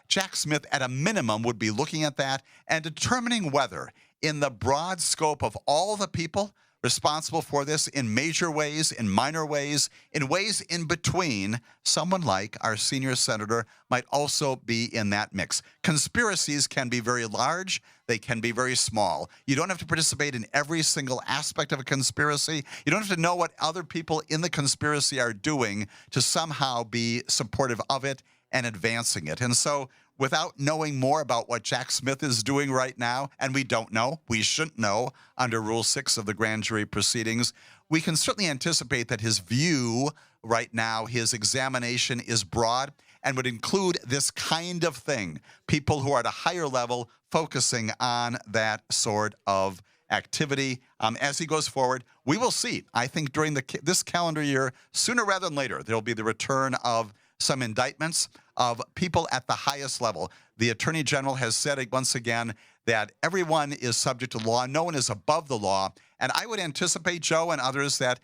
Jack Smith at a minimum would be looking at that and determining whether, in the broad scope of all the people responsible for this, in major ways, in minor ways, in ways in between, someone like our senior senator might also be in that mix. Conspiracies can be very large. They can be very small. You don't have to participate in every single aspect of a conspiracy. You don't have to know what other people in the conspiracy are doing to somehow be supportive of it and advancing it. And so, without knowing more about what Jack Smith is doing right now, and we don't know, we shouldn't know under Rule 6 of the grand jury proceedings, we can certainly anticipate that his view right now, his examination is broad and would include this kind of thing, people who are at a higher level focusing on that sort of activity. As he goes forward, we will see. I think during this calendar year, sooner rather than later, there will be the return of some indictments of people at the highest level. The Attorney General has said once again that everyone is subject to law. No one is above the law. And I would anticipate, Joe and others, that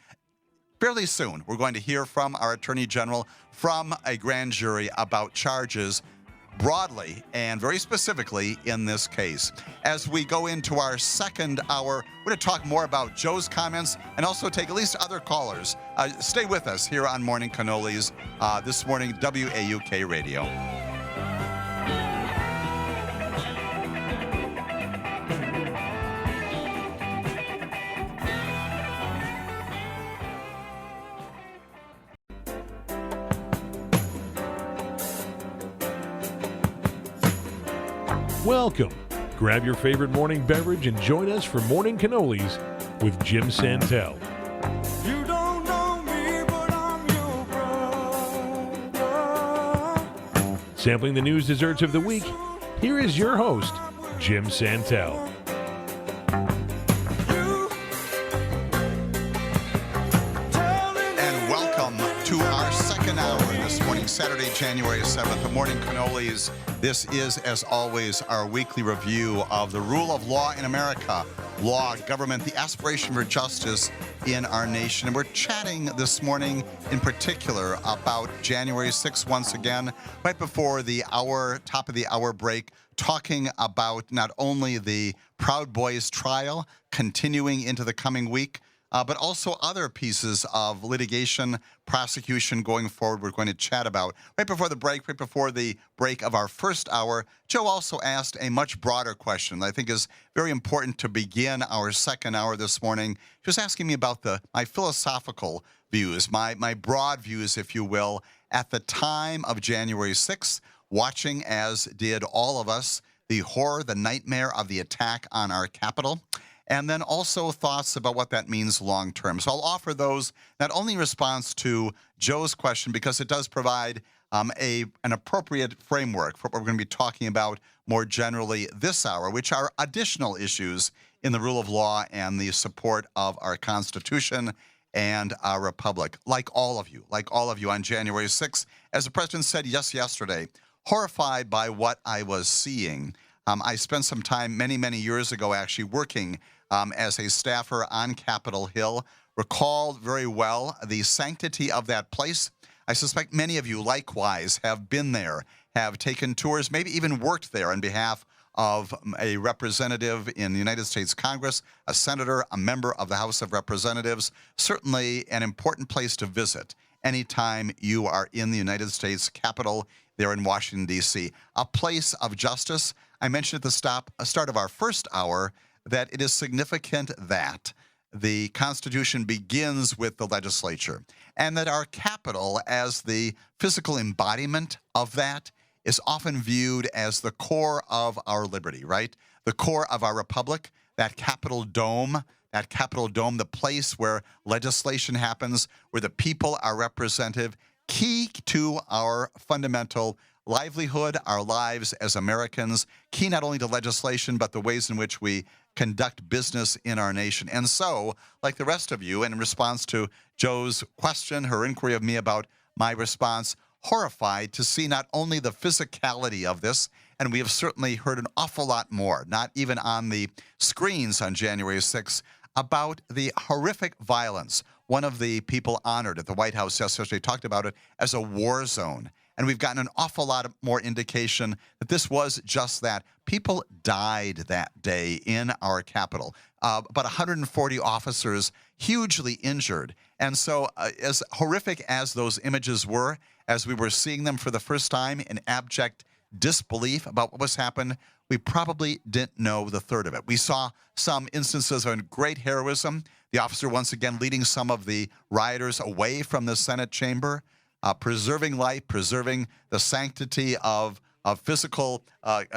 fairly soon we're going to hear from our Attorney General, from a grand jury, about charges broadly and very specifically in this case. As we go into our second hour, we're going to talk more about Joe's comments and also take at least other callers. Stay with us here on Morning Cannolis this morning, WAUK Radio. Welcome. Grab your favorite morning beverage and join us for Morning Cannolis with Jim Santel. You don't know me, but I'm your brother. Sampling the news desserts of the week, here is your host, Jim Santel. And welcome to our second hour this morning, Saturday, January 7th, the Morning Cannolis. This is, as always, our weekly review of the rule of law in America, law, government, the aspiration for justice in our nation. And we're chatting this morning in particular about January 6th once again, right before the hour, top of the hour break, talking about not only the Proud Boys trial continuing into the coming week, but also other pieces of litigation, prosecution going forward we're going to chat about. Right before the break of our first hour, Joe also asked a much broader question that I think is very important to begin our second hour this morning. He was asking me about my philosophical views, my broad views, if you will, at the time of January 6th, watching, as did all of us, the horror, the nightmare of the attack on our Capitol. And then also thoughts about what that means long term. So I'll offer those not only in response to Joe's question, because it does provide an appropriate framework for what we're going to be talking about more generally this hour, which are additional issues in the rule of law and the support of our Constitution and our republic. Like all of you on January 6th, as the president said yesterday, horrified by what I was seeing. I spent some time many, many years ago actually working as a staffer on Capitol Hill, recalled very well the sanctity of that place. I suspect many of you likewise have been there, have taken tours, maybe even worked there on behalf of a representative in the United States Congress, a senator, a member of the House of Representatives. Certainly an important place to visit anytime you are in the United States Capitol there in Washington, D.C. A place of justice. I mentioned at the start of our first hour that it is significant that the Constitution begins with the legislature, and that our Capitol, as the physical embodiment of that, is often viewed as the core of our liberty, right? The core of our republic, that Capitol Dome, the place where legislation happens, where the people are represented, key to our fundamental livelihood, our lives as Americans, key not only to legislation, but the ways in which we conduct business in our nation. And so, like the rest of you, and in response to Joe's question, her inquiry of me about my response, horrified to see not only the physicality of this, and we have certainly heard an awful lot more, not even on the screens on January 6th, about the horrific violence. One of the people honored at the White House yesterday talked about it as a war zone. And we've gotten an awful lot more indication that this was just that. People died that day in our Capitol. About 140 officers hugely injured. And so as horrific as those images were, as we were seeing them for the first time in abject disbelief about what was happening, we probably didn't know the third of it. We saw some instances of great heroism. The officer once again leading some of the rioters away from the Senate chamber, preserving life, preserving the sanctity of physical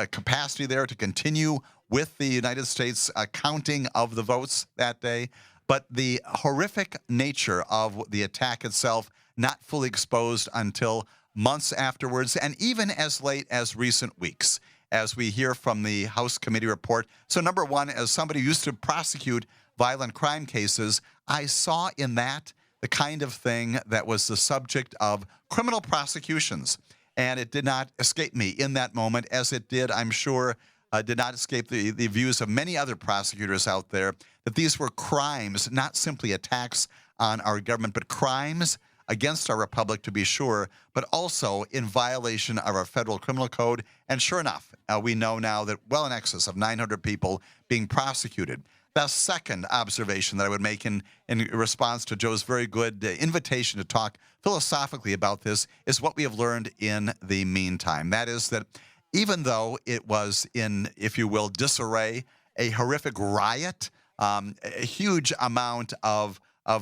capacity there to continue with the United States counting of the votes that day. But the horrific nature of the attack itself, not fully exposed until months afterwards, and even as late as recent weeks, as we hear from the House committee report. So number one, as somebody who used to prosecute violent crime cases, I saw in that the kind of thing that was the subject of criminal prosecutions. And it did not escape me in that moment, as it did, I'm sure, did not escape the views of many other prosecutors out there, that these were crimes, not simply attacks on our government, but crimes against our republic, to be sure, but also in violation of our federal criminal code. And sure enough, we know now that well in excess of 900 people being prosecuted. The second observation that I would make in response to Joe's very good invitation to talk philosophically about this is what we have learned in the meantime. That is that even though it was in, if you will, disarray, a horrific riot, a huge amount of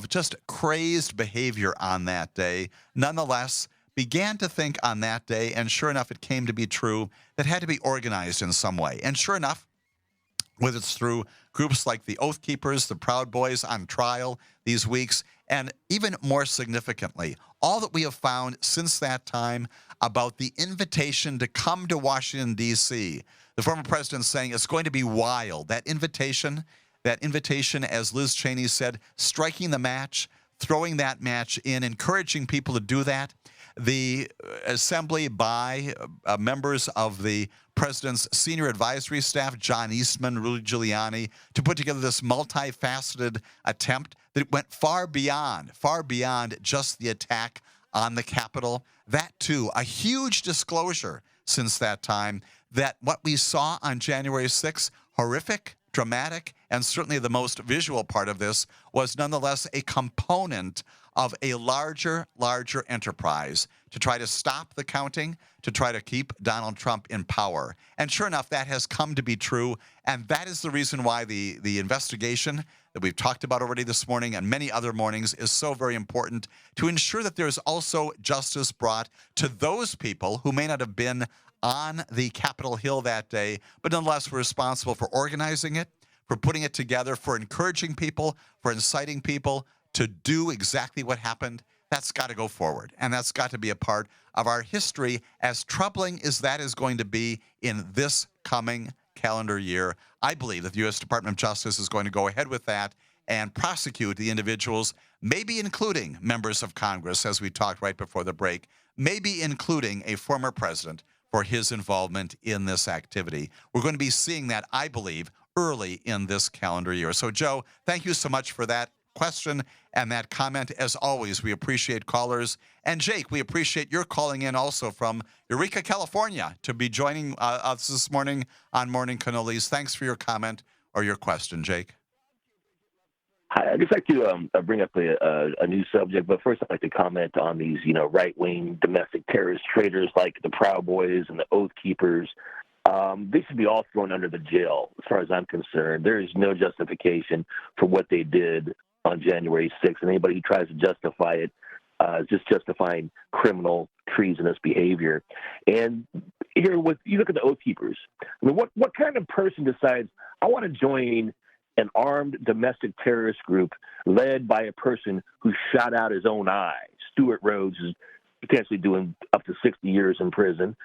just crazed behavior on that day, nonetheless began to think on that day, and sure enough, it came to be true, that had to be organized in some way. And sure enough, whether it's through groups like the Oath Keepers, the Proud Boys on trial these weeks, and even more significantly, all that we have found since that time about the invitation to come to Washington, D.C. The former president saying it's going to be wild. That invitation, as Liz Cheney said, striking the match, throwing that match in, encouraging people to do that. The assembly by members of the president's senior advisory staff, John Eastman, Rudy Giuliani, to put together this multifaceted attempt that went far beyond just the attack on the Capitol. That, too, a huge disclosure since that time that what we saw on January 6th, horrific, dramatic, and certainly the most visual part of this, was nonetheless a component of a larger enterprise to try to stop the counting, to try to keep Donald Trump in power. And sure enough, that has come to be true, and that is the reason why the investigation that we've talked about already this morning and many other mornings is so very important, to ensure that there's also justice brought to those people who may not have been on the Capitol Hill that day, but nonetheless were responsible for organizing it, for putting it together, for encouraging people, for inciting people to do exactly what happened. That's got to go forward, and that's got to be a part of our history, as troubling as that is going to be in this coming calendar year. I believe that the U.S. Department of Justice is going to go ahead with that and prosecute the individuals, maybe including members of Congress, as we talked right before the break, maybe including a former president for his involvement in this activity. We're going to be seeing that, I believe, early in this calendar year. So, Joe, thank you so much for that question and that comment. As always, we appreciate callers. And Jake, we appreciate your calling in also from Eureka, California, to be joining us this morning on Morning Cannolis. Thanks for your comment or your question, Jake. Hi, I'd just like to bring up a new subject, but first I'd like to comment on these, right-wing domestic terrorist traitors like the Proud Boys and the Oath Keepers. They should be all thrown under the jail, as far as I'm concerned. There is no justification for what they did on January 6th, and anybody who tries to justify it is just justifying criminal, treasonous behavior. And here, you look at the Oath Keepers. I mean, what kind of person decides, I want to join an armed domestic terrorist group led by a person who shot out his own eye? Stuart Rhodes is potentially doing up to 60 years in prison.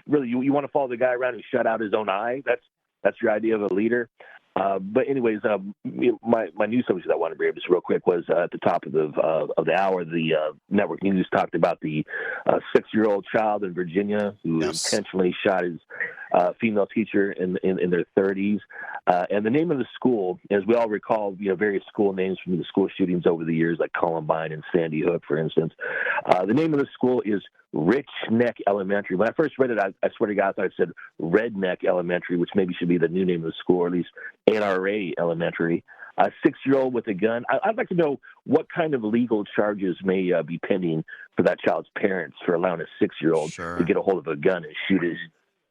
Really, you want to follow the guy around who shut out his own eye? That's your idea of a leader? But anyways, my news subject that I wanted to bring up just real quick was at the top of the hour, the network news talked about the 6-year-old child in Virginia who intentionally shot his female teacher in their 30s. And the name of the school, as we all recall, various school names from the school shootings over the years, like Columbine and Sandy Hook, for instance. The name of the school is Rich Neck Elementary. When I first read it, I swear to God, I thought it said Redneck Elementary, which maybe should be the new name of the school, or at least NRA Elementary. A 6-year-old with a gun. I'd like to know what kind of legal charges may be pending for that child's parents for allowing a 6-year-old to get a hold of a gun and shoot his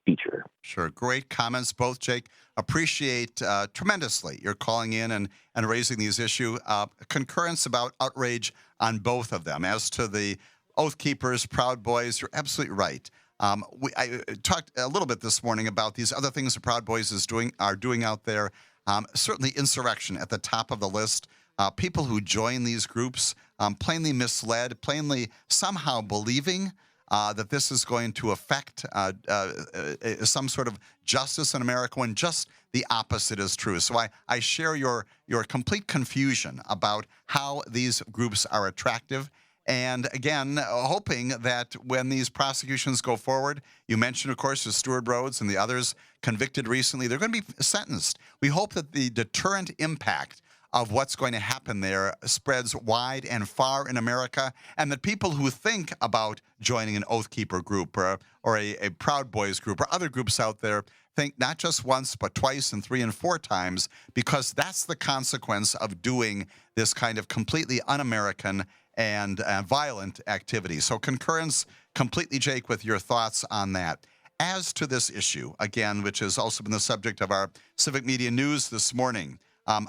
teacher. Sure. Great comments, both, Jake. Appreciate tremendously your calling in and raising these issues. Concurrence about outrage on both of them. As to the Oath Keepers, Proud Boys, you're absolutely right. I talked a little bit this morning about these other things the Proud Boys are doing out there. Certainly insurrection at the top of the list. People who join these groups plainly misled, plainly somehow believing that this is going to affect some sort of justice in America, when just the opposite is true. So I share your complete confusion about how these groups are attractive. And again, hoping that when these prosecutions go forward, you mentioned, of course, the Stuart Rhodes and the others convicted recently, they're going to be sentenced. We hope that the deterrent impact of what's going to happen there spreads wide and far in America, and that people who think about joining an Oath Keeper group or a Proud Boys group or other groups out there think not just once, but twice and 3 and 4 times, because that's the consequence of doing this kind of completely un-American and violent activity. So concurrence completely, Jake, with your thoughts on that. As to this issue, again, which has also been the subject of our civic media news this morning,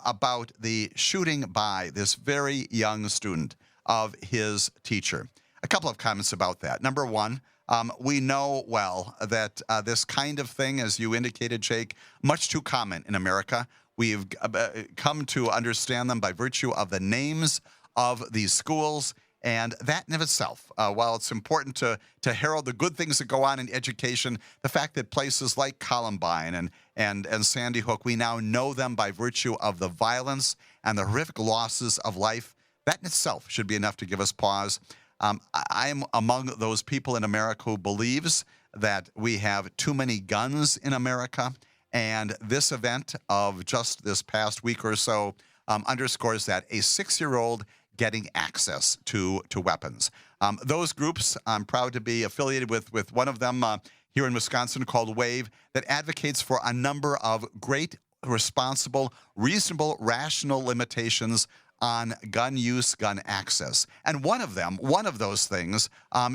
about the shooting by this very young student of his teacher. A couple of comments about that. Number one, We know well that this kind of thing, as you indicated, Jake, much too common in America. We've come to understand them by virtue of the names of these schools. And that in of itself, while it's important to herald the good things that go on in education, the fact that places like Columbine and Sandy Hook, we now know them by virtue of the violence and the horrific losses of life, that in itself should be enough to give us pause. I'm among those people in America who believes that we have too many guns in America, and this event of just this past week or so underscores that. A 6-year-old getting access to weapons. Those groups, I'm proud to be affiliated with one of them here in Wisconsin called WAVE, that advocates for a number of great, responsible, reasonable, rational limitations on gun use, gun access. And one of those things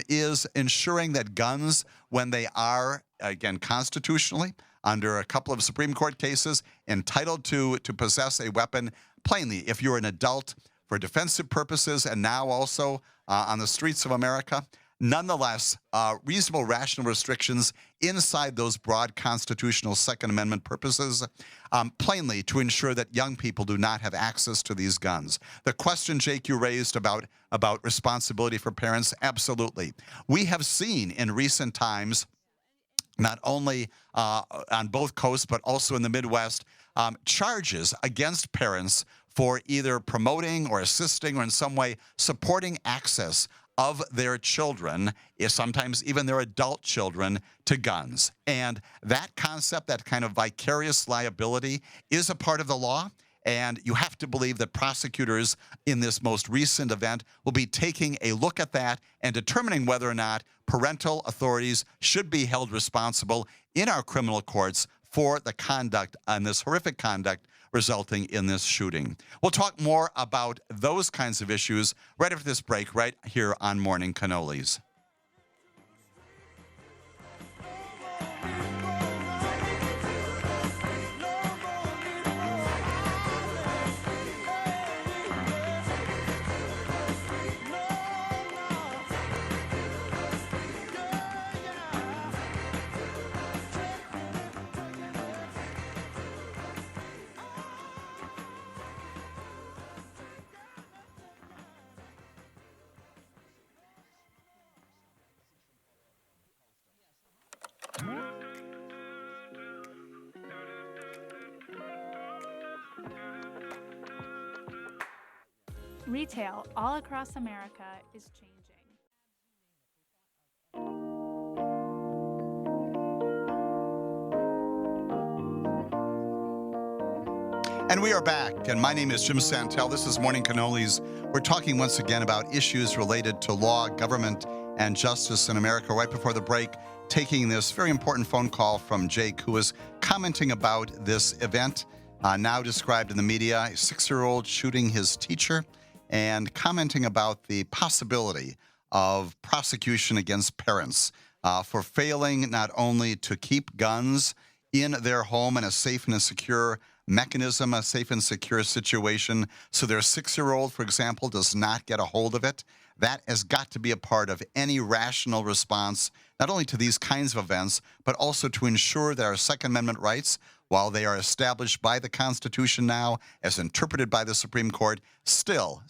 is ensuring that guns, when they are, again, constitutionally, under a couple of Supreme Court cases, entitled to possess a weapon, plainly, if you're an adult, for defensive purposes, and now also on the streets of America. Nonetheless, reasonable, rational restrictions inside those broad constitutional Second Amendment purposes, plainly to ensure that young people do not have access to these guns. The question, Jake, you raised about responsibility for parents, absolutely. We have seen in recent times, not only on both coasts, but also in the Midwest, charges against parents for either promoting or assisting or in some way supporting access of their children, sometimes even their adult children, to guns. And that concept, that kind of vicarious liability, is a part of the law. And you have to believe that prosecutors in this most recent event will be taking a look at that and determining whether or not parental authorities should be held responsible in our criminal courts for the conduct and this horrific conduct resulting in this shooting. We'll talk more about those kinds of issues right after this break, right here on Morning Cannolis. Retail all across America is changing. And we are back, and my name is Jim Santel. This is Morning Cannolis. We're talking once again about issues related to law, government, and justice in America. Right before the break, taking this very important phone call from Jake, who was commenting about this event, now described in the media, a 6-year-old shooting his teacher, and commenting about the possibility of prosecution against parents for failing not only to keep guns in their home in a safe and a secure mechanism, a safe and secure situation, so their 6-year-old, for example, does not get a hold of it. That has got to be a part of any rational response, not only to these kinds of events, but also to ensure that our Second Amendment rights, while they are established by the Constitution now, as interpreted by the Supreme Court, still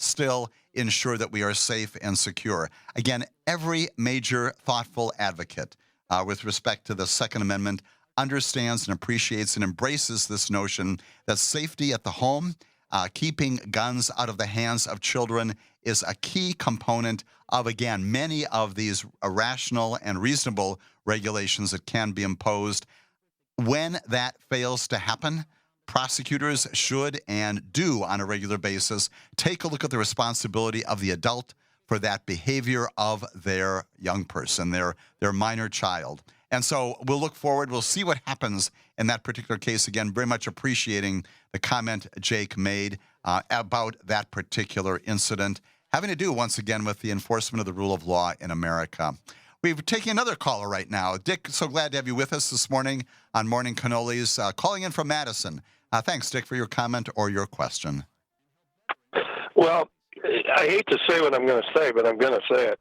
ensure that we are safe and secure. Again, every major thoughtful advocate with respect to the Second Amendment understands and appreciates and embraces this notion that safety at the home, keeping guns out of the hands of children, is a key component of, again, many of these rational and reasonable regulations that can be imposed. When that fails to happen, prosecutors should and do on a regular basis take a look at the responsibility of the adult for that behavior of their young person, their minor child. And so we'll look forward. We'll see what happens in that particular case. Again, very much appreciating the comment Jake made about that particular incident, having to do, once again, with the enforcement of the rule of law in America. We're taking another caller right now. Dick, so glad to have you with us this morning on Morning Cannolis, calling in from Madison. Thanks, Dick, for your comment or your question. Well, I hate to say what I'm going to say, but I'm going to say it.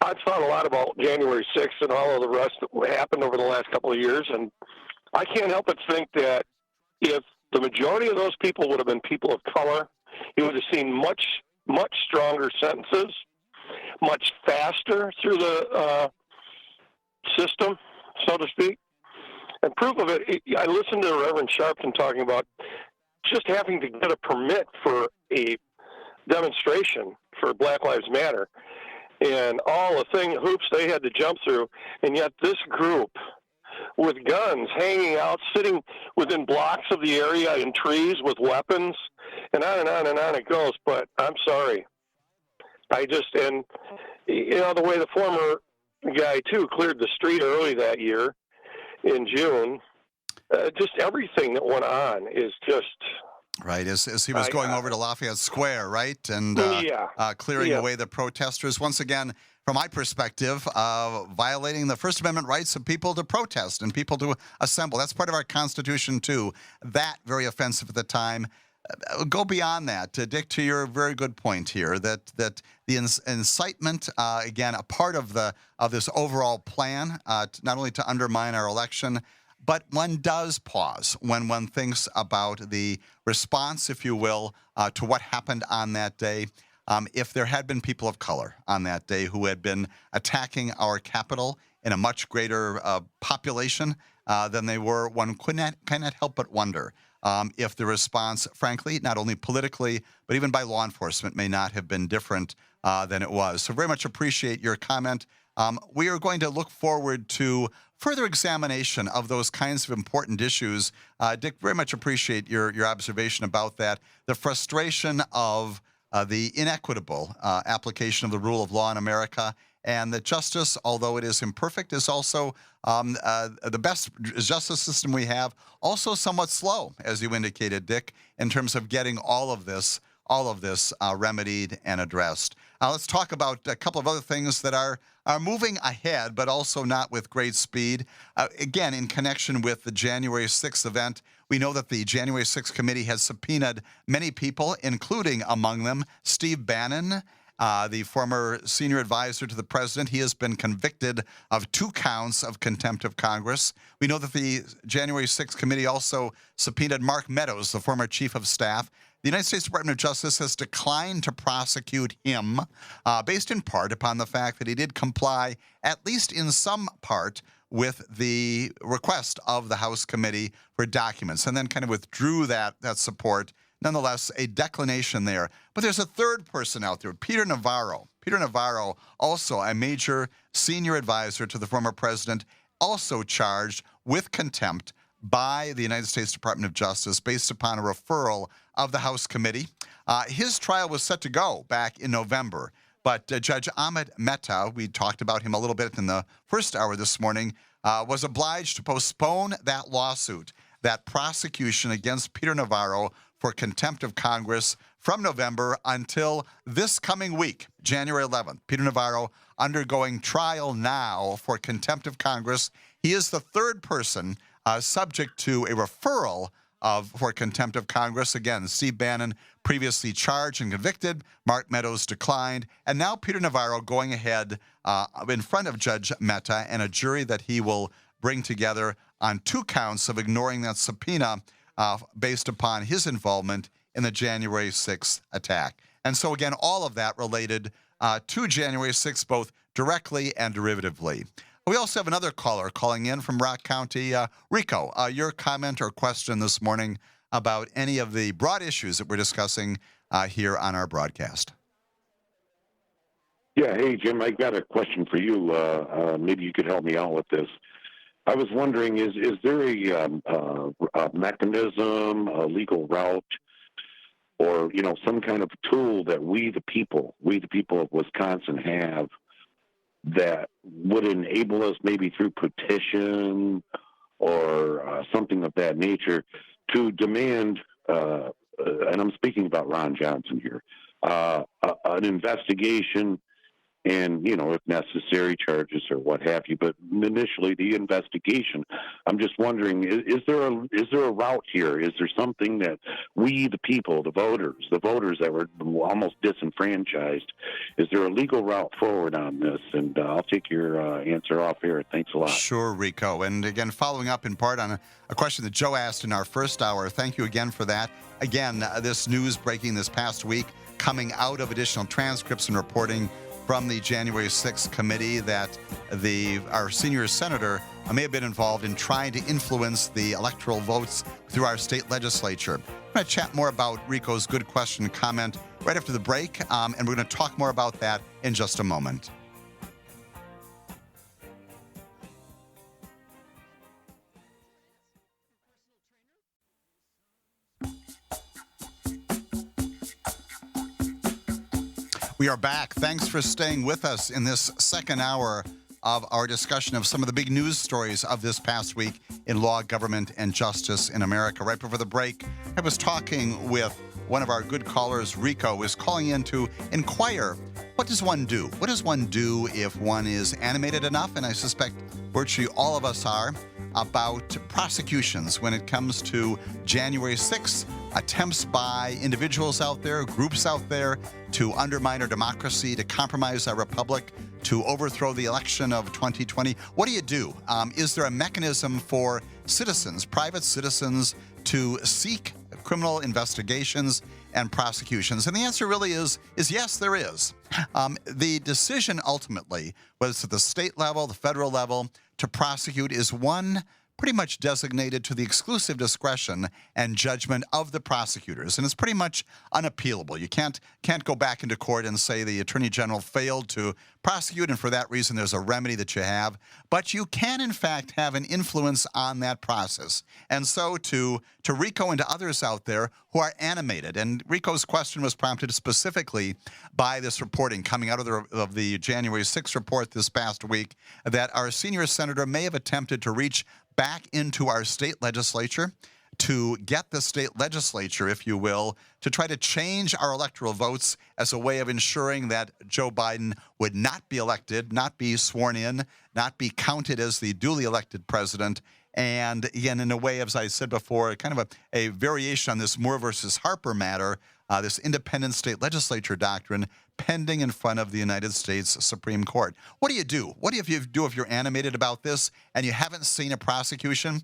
I've thought a lot about January 6th and all of the rest that happened over the last couple of years, and I can't help but think that if the majority of those people would have been people of color, you would have seen much, much stronger sentences, much faster through the system, so to speak. And proof of it, I listened to Reverend Sharpton talking about just having to get a permit for a demonstration for Black Lives Matter and all the hoops they had to jump through. And yet this group with guns hanging out, sitting within blocks of the area in trees with weapons, and on and on and on it goes. But I'm sorry. And the way the former guy, too, cleared the street early that year in June, just everything that went on is just... Right, as he was going over to Lafayette Square, right, and clearing away the protesters. Once again, from my perspective, violating the First Amendment rights of people to protest and people to assemble. That's part of our Constitution, too. That, very offensive at the time. Go beyond that. Dick, to your very good point here, that the incitement, again, a part of this overall plan, not only to undermine our election, but one does pause when one thinks about the response, if you will, to what happened on that day. If there had been people of color on that day who had been attacking our Capitol in a much greater population than they were, one cannot help but wonder if the response, frankly, not only politically, but even by law enforcement, may not have been different than it was. So very much appreciate your comment. We are going to look forward to further examination of those kinds of important issues. Dick, very much appreciate your observation about that. The frustration of the inequitable application of the rule of law in America, and that justice, although it is imperfect, is also the best justice system we have, also somewhat slow, as you indicated, Dick, in terms of getting all of this remedied and addressed. Let's talk about a couple of other things that are moving ahead, but also not with great speed. Again, in connection with the January 6th event, we know that the January 6th committee has subpoenaed many people, including among them Steve Bannon, the former senior advisor to the president. He has been convicted of 2 counts of contempt of Congress. We know that the January 6th committee also subpoenaed Mark Meadows, the former chief of staff. The United States Department of Justice has declined to prosecute him, based in part upon the fact that he did comply, at least in some part, with the request of the House committee for documents, and then kind of withdrew that support. Nonetheless, a declination there. But there's a third person out there, Peter Navarro. Peter Navarro, also a major senior advisor to the former president, also charged with contempt by the United States Department of Justice based upon a referral of the House committee. His trial was set to go back in November, but Judge Ahmed Mehta, we talked about him a little bit in the first hour this morning, was obliged to postpone that lawsuit, that prosecution against Peter Navarro for contempt of Congress, from November until this coming week, January 11th. Peter Navarro undergoing trial now for contempt of Congress. He is the third person subject to a referral for contempt of Congress. Again, Steve Bannon previously charged and convicted. Mark Meadows declined. And now Peter Navarro going ahead in front of Judge Mehta and a jury that he will bring together on 2 counts of ignoring that subpoena based upon his involvement in the January 6th attack. And so, again, all of that related to January 6th, both directly and derivatively. We also have another caller calling in from Rock County. Rico, your comment or question this morning about any of the broad issues that we're discussing here on our broadcast. Yeah, hey, Jim, I got a question for you. Maybe you could help me out with this. I was wondering, is there a mechanism, a legal route, or, some kind of tool that we the people of Wisconsin have that would enable us, maybe through petition or something of that nature, to demand, and I'm speaking about Ron Johnson here, an investigation and, if necessary, charges or what have you. But initially, the investigation. I'm just wondering: is there a route here? Is there something that we, the people, the voters that were almost disenfranchised, is there a legal route forward on this? And I'll take your answer off here. Thanks a lot. Sure, Rico. And again, following up in part on a question that Joe asked in our first hour. Thank you again for that. Again, this news breaking this past week, coming out of additional transcripts and reporting from the January 6th committee that our senior senator may have been involved in trying to influence the electoral votes through our state legislature. We're going to chat more about Rico's good question comment right after the break, and we're going to talk more about that in just a moment. We are back. Thanks for staying with us in this second hour of our discussion of some of the big news stories of this past week in law, government, and justice in America. Right before the break, I was talking with one of our good callers, Rico, who is calling in to inquire, what does one do? What does one do if one is animated enough, and I suspect virtually all of us are, about prosecutions when it comes to January 6th, attempts by individuals out there, groups out there, to undermine our democracy, to compromise our republic, to overthrow the election of 2020. What do you do? Is there a mechanism for citizens, private citizens, to seek criminal investigations and prosecutions? And the answer really is yes, there is. The decision ultimately, whether it's at the state level, the federal level, to prosecute is one pretty much designated to the exclusive discretion and judgment of the prosecutors. And it's pretty much unappealable. You can't go back into court and say the Attorney General failed to prosecute, and for that reason there's a remedy that you have. But you can, in fact, have an influence on that process. And so to Rico and to others out there who are animated, and Rico's question was prompted specifically by this reporting coming out of the January 6th report this past week, that our senior senator may have attempted to reach back into our state legislature to get the state legislature, if you will, to try to change our electoral votes as a way of ensuring that Joe Biden would not be elected, not be sworn in, not be counted as the duly elected president. And again, in a way, as I said before, kind of a variation on this Moore versus Harper matter, this independent state legislature doctrine pending in front of the United States Supreme Court. What do you do? What do you do if you're animated about this and you haven't seen a prosecution?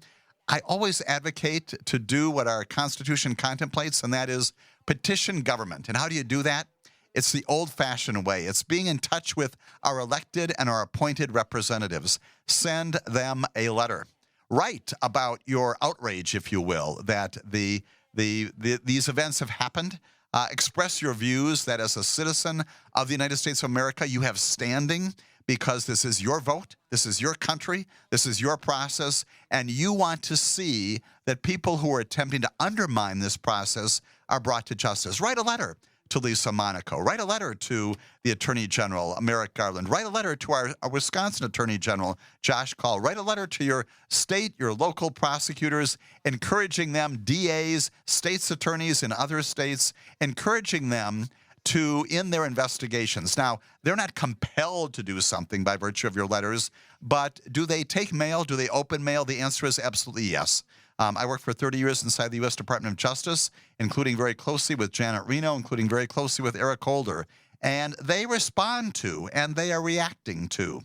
I always advocate to do what our Constitution contemplates, and that is petition government. And how do you do that? It's the old-fashioned way. It's being in touch with our elected and our appointed representatives. Send them a letter. Write about your outrage, if you will, that these events have happened. Express your views that as a citizen of the United States of America, you have standing because this is your vote, this is your country, this is your process, and you want to see that people who are attempting to undermine this process are brought to justice. Write a letter to Lisa Monaco. Write a letter to the Attorney General, Merrick Garland. Write a letter to our Wisconsin Attorney General, Josh Kaul. Write a letter to your state, your local prosecutors, encouraging them, DAs, state's attorneys in other states, encouraging them to, in their investigations. Now, they're not compelled to do something by virtue of your letters, but do they take mail? Do they open mail? The answer is absolutely yes. I worked for 30 years inside the U.S. Department of Justice, including very closely with Janet Reno, including very closely with Eric Holder. And they respond to, and they are reacting to,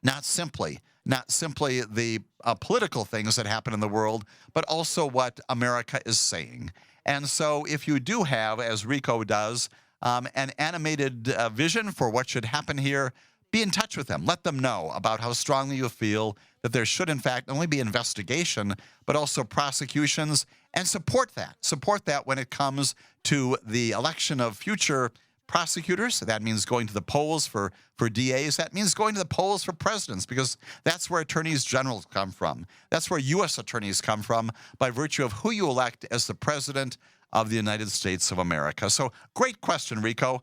not simply the political things that happen in the world, but also what America is saying. And so if you do have, as Rico does, an animated vision for what should happen here, be in touch with them. Let them know about how strongly you feel that there should, in fact, not only be investigation, but also prosecutions, and support that. Support that when it comes to the election of future prosecutors. That means going to the polls for DAs. That means going to the polls for presidents, because that's where attorneys general come from. That's where U.S. attorneys come from by virtue of who you elect as the president of the United States of America. So great question, Rico.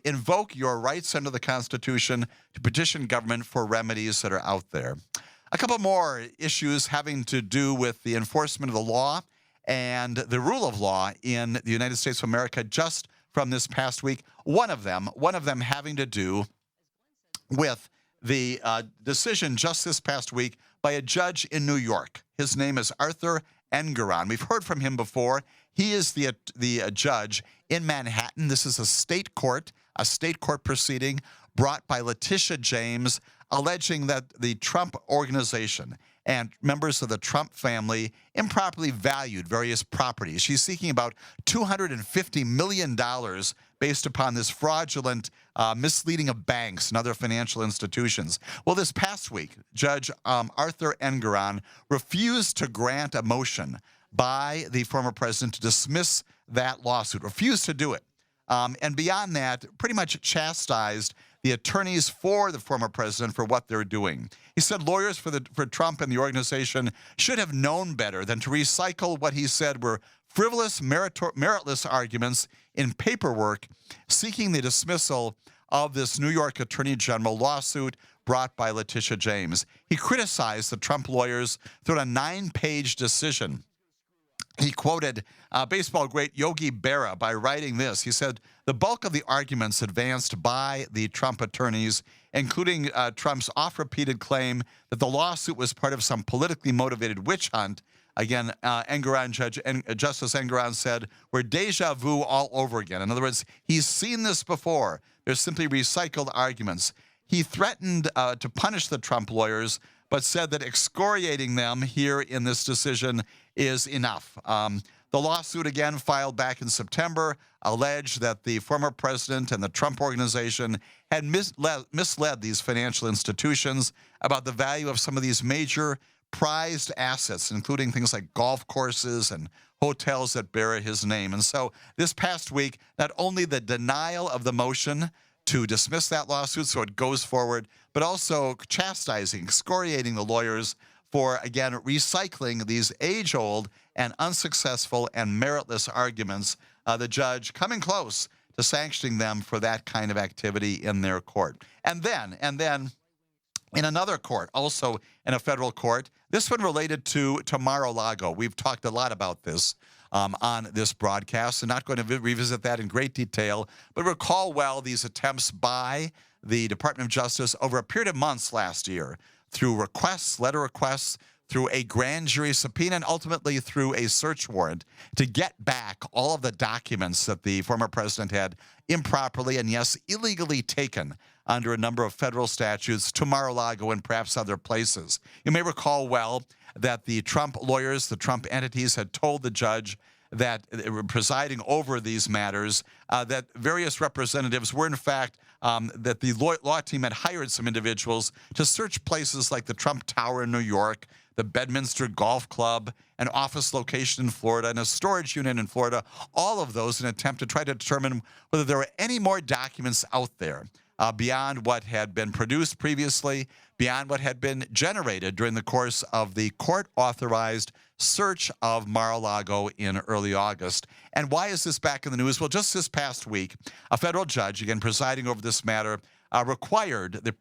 Invoke your rights under the Constitution to petition government for remedies that are out there. A couple more issues having to do with the enforcement of the law and the rule of law in the United States of America just from this past week. One of them having to do with the decision just this past week by a judge in New York. His name is Arthur Engoron. We've heard from him before. He is the judge in Manhattan. This is a state court proceeding brought by Letitia James, alleging that the Trump organization and members of the Trump family improperly valued various properties. She's seeking about $250 million based upon this fraudulent misleading of banks and other financial institutions. Well, this past week, Judge Arthur Engoron refused to grant a motion by the former president to dismiss that lawsuit, refused to do it. And beyond that, pretty much chastised the attorneys for the former president for what they're doing. He said lawyers for Trump and the organization should have known better than to recycle what he said were frivolous, meritless arguments in paperwork seeking the dismissal of this New York Attorney General lawsuit brought by Letitia James. He criticized the Trump lawyers through a 9-page decision. He quoted baseball great Yogi Berra by writing this. He said, the bulk of the arguments advanced by the Trump attorneys, including Trump's oft-repeated claim that the lawsuit was part of some politically motivated witch hunt, again, Justice Engoron said, were deja vu all over again. In other words, he's seen this before. They're simply recycled arguments. He threatened to punish the Trump lawyers, but said that excoriating them here in this decision is enough. The lawsuit, again, filed back in September, alleged that the former president and the Trump organization had misled these financial institutions about the value of some of these major prized assets, including things like golf courses and hotels that bear his name. And so this past week, not only the denial of the motion to dismiss that lawsuit so it goes forward, but also chastising, excoriating the lawyers for, again, recycling these age-old and unsuccessful and meritless arguments, the judge coming close to sanctioning them for that kind of activity in their court. And then in another court, also in a federal court, this one related to Mar-a-Lago. We've talked a lot about this on this broadcast. I'm not going to revisit that in great detail, but recall well these attempts by the Department of Justice over a period of months last year through requests, letter requests, through a grand jury subpoena, and ultimately through a search warrant to get back all of the documents that the former president had improperly and, yes, illegally taken under a number of federal statutes to Mar-a-Lago and perhaps other places. You may recall well that the Trump lawyers, the Trump entities, had told the judge that presiding over these matters, that various representatives were in fact, that the law team had hired some individuals to search places like the Trump Tower in New York, the Bedminster Golf Club, an office location in Florida, and a storage unit in Florida, all of those in an attempt to try to determine whether there were any more documents out there beyond what had been produced previously, beyond what had been generated during the course of the court-authorized search of Mar-a-Lago in early August. And why is this back in the news? Well, just this past week, a federal judge, again presiding over this matter, required the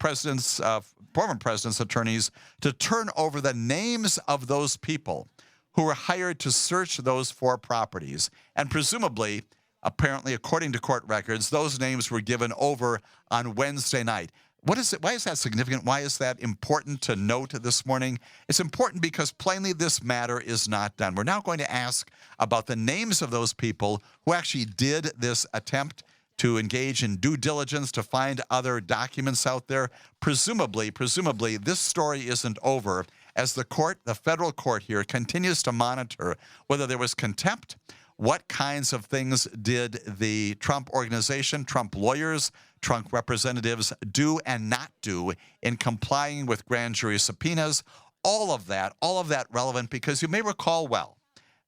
former president's attorneys to turn over the names of those people who were hired to search those 4 properties. And presumably, apparently, according to court records, those names were given over on Wednesday night. What is it? Why is that significant? Why is that important to note this morning? It's important because plainly this matter is not done. We're now going to ask about the names of those people who actually did this attempt to engage in due diligence to find other documents out there. Presumably, this story isn't over as the court, the federal court here, continues to monitor whether there was contempt. What kinds of things did the Trump organization, Trump lawyers, Trump representatives do and not do in complying with grand jury subpoenas? All of that relevant because you may recall well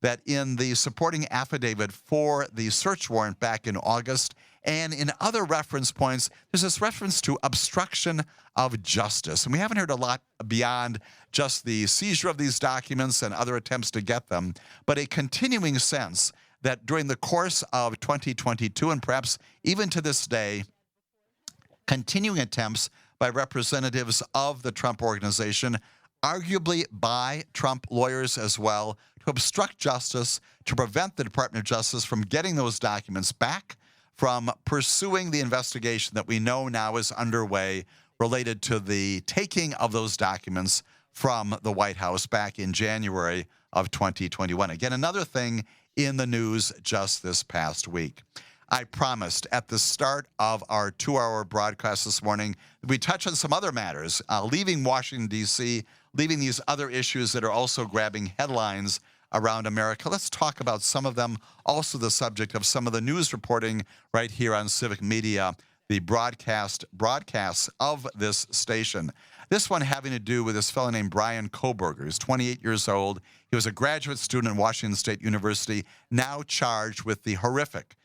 that in the supporting affidavit for the search warrant back in August and in other reference points, there's this reference to obstruction of justice. And we haven't heard a lot beyond just the seizure of these documents and other attempts to get them, but a continuing sense that during the course of 2022 and perhaps even to this day, continuing attempts by representatives of the Trump organization, arguably by Trump lawyers as well, to obstruct justice, to prevent the Department of Justice from getting those documents back, from pursuing the investigation that we know now is underway related to the taking of those documents from the White House back in January of 2021. Again, another thing in the news just this past week. I promised at the start of our 2-hour broadcast this morning that we touch on some other matters, leaving Washington, D.C., leaving these other issues that are also grabbing headlines around America. Let's talk about some of them, also the subject of some of the news reporting right here on Civic Media, the broadcasts of this station. This one having to do with this fellow named Brian Koberger. He's 28 years old. He was a graduate student at Washington State University, now charged with the horrific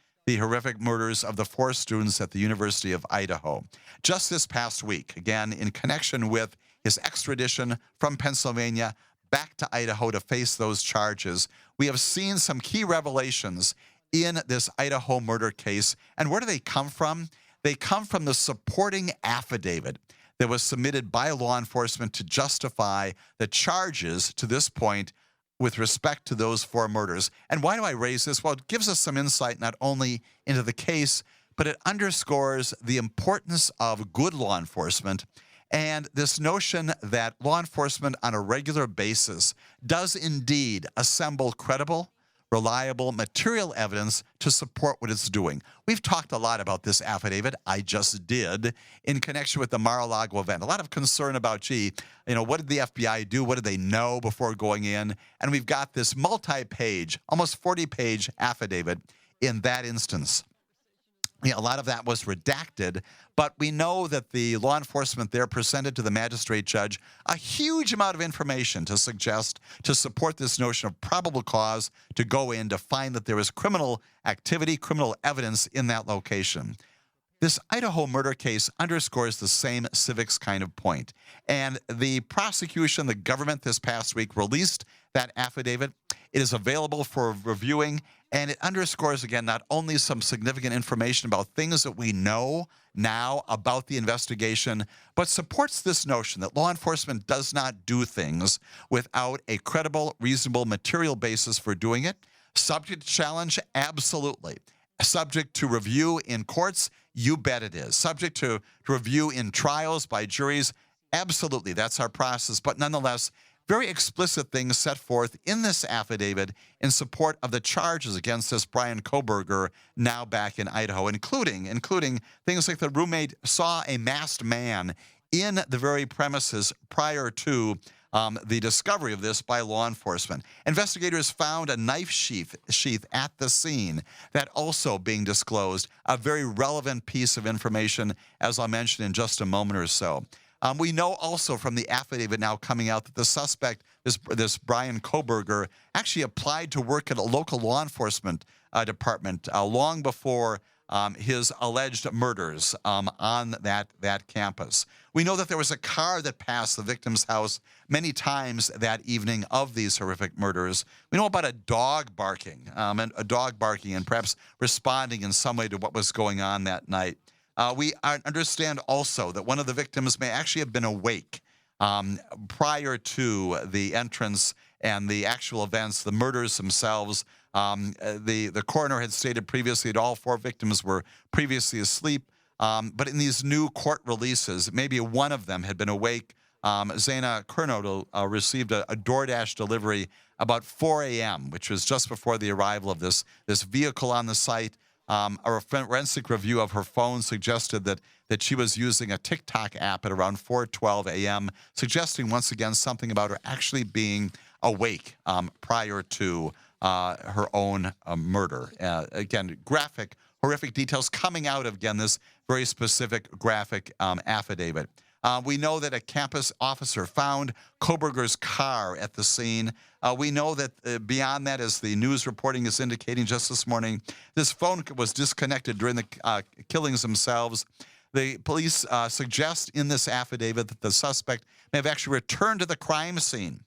murders of the 4 students at the University of Idaho. Just this past week, again, in connection with his extradition from Pennsylvania back to Idaho to face those charges, we have seen some key revelations in this Idaho murder case. And where do they come from? They come from the supporting affidavit that was submitted by law enforcement to justify the charges to this point with respect to those 4 murders. And why do I raise this? Well, it gives us some insight not only into the case, but it underscores the importance of good law enforcement and this notion that law enforcement on a regular basis does indeed assemble credible, reliable material evidence to support what it's doing. We've talked a lot about this affidavit. I just did in connection with the Mar-a-Lago event. A lot of concern about, what did the FBI do? What did they know before going in? And we've got this multi-page, almost 40-page affidavit in that instance. A lot of that was redacted, but we know that the law enforcement there presented to the magistrate judge a huge amount of information to support this notion of probable cause to go in to find that there was criminal activity, criminal evidence in that location. This Idaho murder case underscores the same civics kind of point. And the prosecution, the government this past week released that affidavit. It is available for reviewing, and it underscores, again, not only some significant information about things that we know now about the investigation, but supports this notion that law enforcement does not do things without a credible, reasonable material basis for doing it. Subject to challenge? Absolutely. Subject to review in courts? You bet it is. Subject to review in trials by juries? Absolutely. That's our process. But nonetheless, very explicit things set forth in this affidavit in support of the charges against this Brian Koberger now back in Idaho, including things like the roommate saw a masked man in the very premises prior to the discovery of this by law enforcement. Investigators found a knife sheath at the scene that also being disclosed, a very relevant piece of information, as I'll mention in just a moment or so. We know also from the affidavit now coming out that the suspect, this Brian Koberger, actually applied to work at a local law enforcement department long before his alleged murders on that campus. We know that there was a car that passed the victim's house many times that evening of these horrific murders. We know about a dog barking and perhaps responding in some way to what was going on that night. We understand also that one of the victims may actually have been awake prior to the entrance and the actual events, the murders themselves. The coroner had stated previously that all 4 victims were previously asleep, but in these new court releases, maybe one of them had been awake. Zana Kernodle received a DoorDash delivery about 4 a.m., which was just before the arrival of this vehicle on the site. A forensic review of her phone suggested that she was using a TikTok app at around 4:12 a.m., suggesting once again something about her actually being awake prior to her own murder. Again, graphic, horrific details coming out of, again, this very specific graphic affidavit. We know that a campus officer found Koberger's car at the scene. We know that beyond that, as the news reporting is indicating just this morning, this phone was disconnected during the killings themselves. The police suggest in this affidavit that the suspect may have actually returned to the crime scene.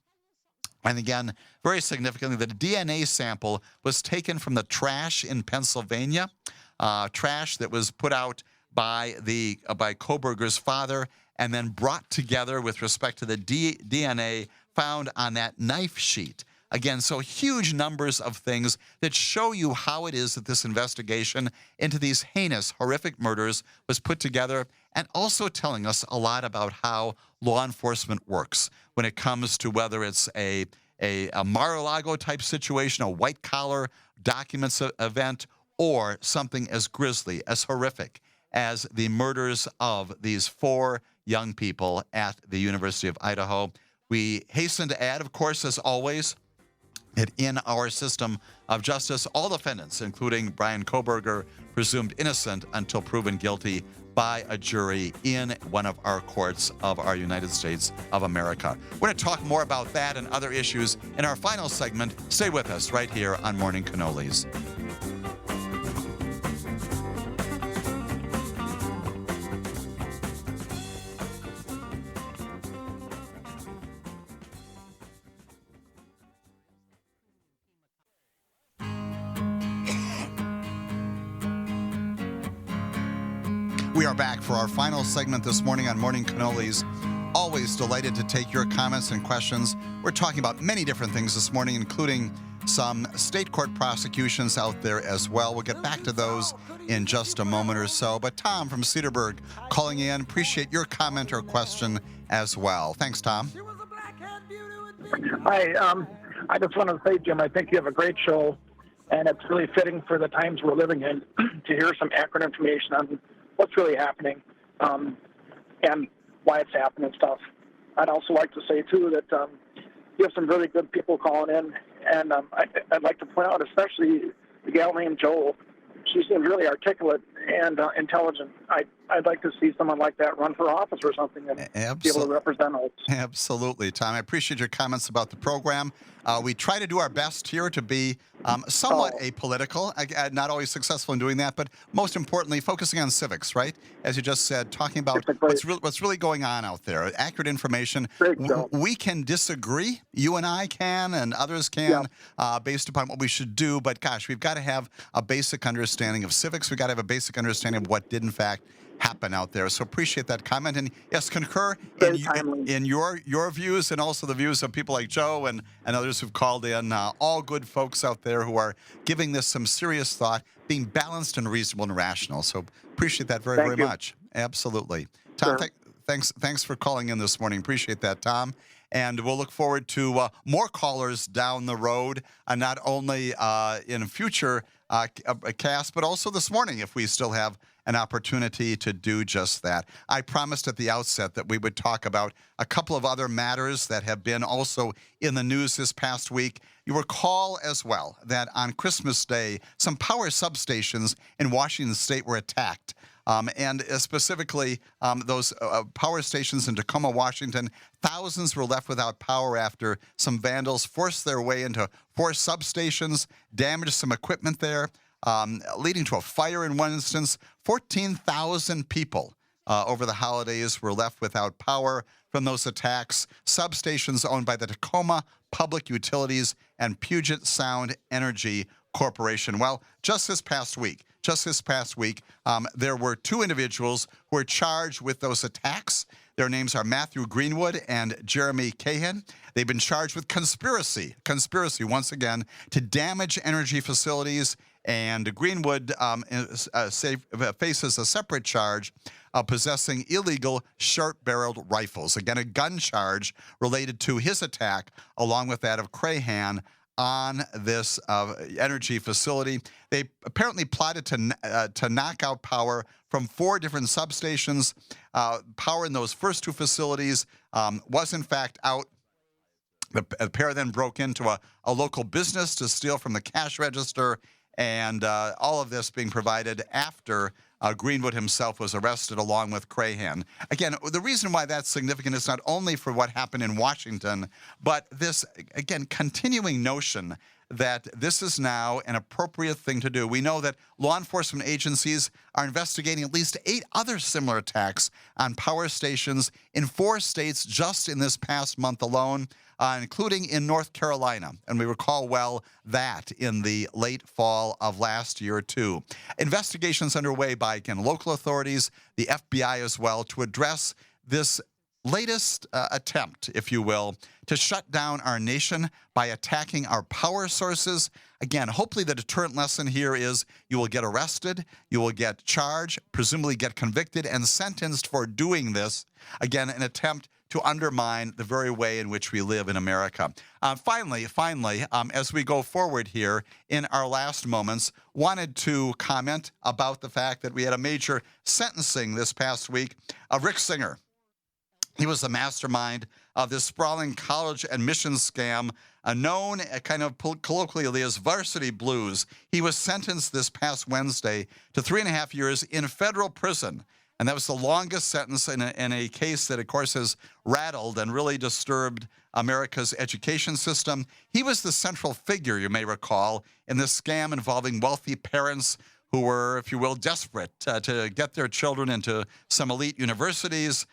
And again, very significantly, the DNA sample was taken from the trash in Pennsylvania, trash that was put out by Koberger's father, and then brought together with respect to the DNA found on that knife sheet. Again, so huge numbers of things that show you how it is that this investigation into these heinous, horrific murders was put together, and also telling us a lot about how law enforcement works when it comes to whether it's a Mar-a-Lago type situation, a white-collar documents event, or something as grisly, as horrific as the murders of these 4 young people at the University of Idaho. We hasten to add, of course, as always, that in our system of justice, all defendants, including Brian Koberger, presumed innocent until proven guilty by a jury in one of our courts of our United States of America. We're going to talk more about that and other issues in our final segment. Stay with us right here on Morning Cannolis. We are back for our final segment this morning on Morning Cannolis. Always delighted to take your comments and questions. We're talking about many different things this morning, including some state court prosecutions out there as well. We'll get back to those in just a moment or so. But Tom from Cedarburg calling in. Appreciate your comment or question as well. Thanks, Tom. Hi, I just want to say, Jim, I think you have a great show, and it's really fitting for the times we're living in to hear some accurate information on what's really happening and why it's happening and stuff. I'd also like to say, too, that you have some really good people calling in, and I'd like to point out especially the gal named Joel. She seems really articulate and intelligent. I'd like to see someone like that run for office or something and be able to represent us. Absolutely, Tom. I appreciate your comments about the program. We try to do our best here to be somewhat apolitical, not always successful in doing that, but most importantly, focusing on civics, right? As you just said, talking about what's really going on out there, accurate information. We can disagree, you and I can, and others can, based upon what we should do, but gosh, we've got to have a basic understanding of civics. We've got to have a basic understanding of what did, in fact, happen out there. So appreciate that comment, and yes, concur in your views and also the views of people like Joe and others who've called in. All good folks out there who are giving this some serious thought, being balanced and reasonable and rational. So appreciate that very much. Absolutely, Tom. Sure. Thanks for calling in this morning. Appreciate that, Tom. And we'll look forward to more callers down the road, not only in future casts, but also this morning if we still have an opportunity to do just that. I promised at the outset that we would talk about a couple of other matters that have been also in the news this past week. You recall as well that on Christmas Day, some power substations in Washington State were attacked. And specifically, those power stations in Tacoma, Washington, thousands were left without power after some vandals forced their way into 4 substations, damaged some equipment there, leading to a fire in one instance. 14,000 people over the holidays were left without power from those attacks. Substations owned by the Tacoma Public Utilities and Puget Sound Energy Corporation. Well, just this past week, there were 2 individuals who were charged with those attacks. Their names are Matthew Greenwood and Jeremy Cahan. They've been charged with conspiracy once again, to damage energy facilities. And Greenwood faces a separate charge of possessing illegal short-barreled rifles. Again, a gun charge related to his attack, along with that of Crahan, on this energy facility. They apparently plotted to knock out power from 4 different substations. Power in those first 2 facilities was in fact out. The pair then broke into a local business to steal from the cash register, and all of this being provided after Greenwood himself was arrested along with Crahan. Again, the reason why that's significant is not only for what happened in Washington, but this, again, continuing notion that this is now an appropriate thing to do. We know that law enforcement agencies are investigating at least 8 other similar attacks on power stations in 4 states just in this past month alone, including in North Carolina. And we recall well that in the late fall of last year, too. Investigations underway by, again, local authorities, the FBI as well, to address this latest attempt, if you will, to shut down our nation by attacking our power sources. Again, hopefully the deterrent lesson here is you will get arrested, you will get charged, presumably get convicted and sentenced for doing this. Again, an attempt to undermine the very way in which we live in America. Finally, as we go forward here in our last moments, wanted to comment about the fact that we had a major sentencing this past week of Rick Singer. He was the mastermind of this sprawling college admissions scam, known kind of colloquially as Varsity Blues. He was sentenced this past Wednesday to 3.5 years in federal prison. And that was the longest sentence in a case that, of course, has rattled and really disturbed America's education system. He was the central figure, you may recall, in this scam involving wealthy parents who were, if you will, desperate to get their children into some elite universities,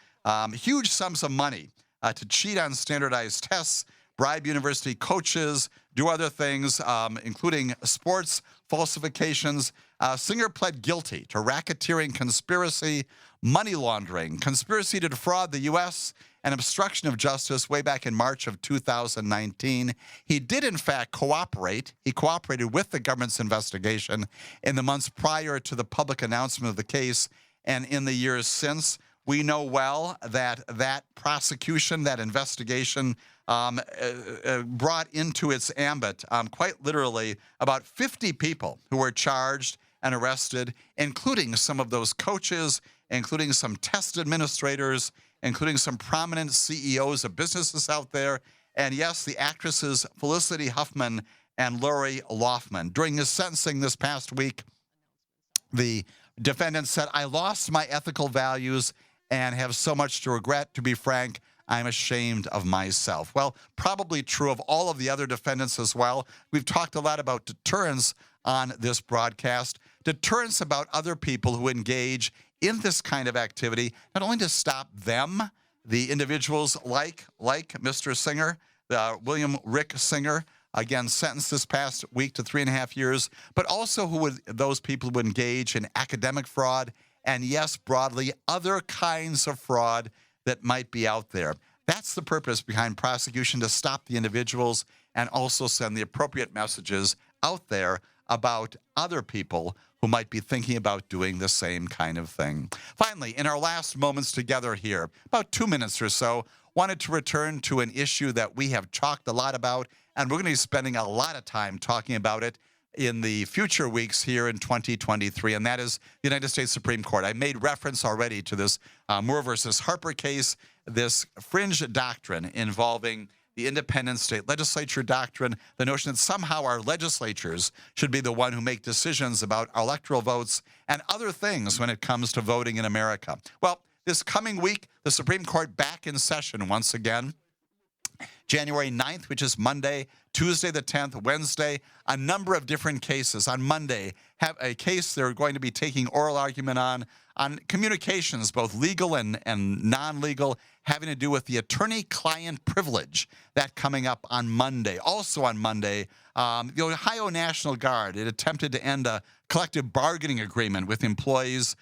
huge sums of money to cheat on standardized tests, bribe university coaches, do other things, including sports falsifications. Singer pled guilty to racketeering, conspiracy, money laundering, conspiracy to defraud the U.S., and obstruction of justice way back in March of 2019. He did, in fact, cooperate. He cooperated with the government's investigation in the months prior to the public announcement of the case and in the years since. We know well that that prosecution, that investigation, brought into its ambit, quite literally, about 50 people who were charged and arrested, including some of those coaches, including some test administrators, including some prominent CEOs of businesses out there, and yes, the actresses Felicity Huffman and Lori Loughlin. During his sentencing this past week, the defendant said, "I lost my ethical values and have so much to regret. To be frank, I'm ashamed of myself." Well, probably true of all of the other defendants as well. We've talked a lot about deterrence on this broadcast, deterrence about other people who engage in this kind of activity, not only to stop them, the individuals like Mr. Singer, William Rick Singer, again sentenced this past week to 3.5 years, but also those people who would engage in academic fraud and, yes, broadly, other kinds of fraud that might be out there. That's the purpose behind prosecution, to stop the individuals and also send the appropriate messages out there about other people who might be thinking about doing the same kind of thing. Finally, in our last moments together here, about 2 minutes or so, wanted to return to an issue that we have talked a lot about, and we're going to be spending a lot of time talking about it in the future weeks here in 2023, and that is the United States Supreme Court. I made reference already to this Moore versus Harper case, this fringe doctrine involving the independent state legislature doctrine, the notion that somehow our legislatures should be the one who make decisions about electoral votes and other things when it comes to voting in America. Well, this coming week, the Supreme Court back in session once again. January 9th, which is Monday, Tuesday the 10th, Wednesday, a number of different cases. On Monday, have a case they're going to be taking oral argument on communications, both legal and non-legal, having to do with the attorney-client privilege. That coming up on Monday. Also on Monday, the Ohio National Guard, it attempted to end a collective bargaining agreement with employees,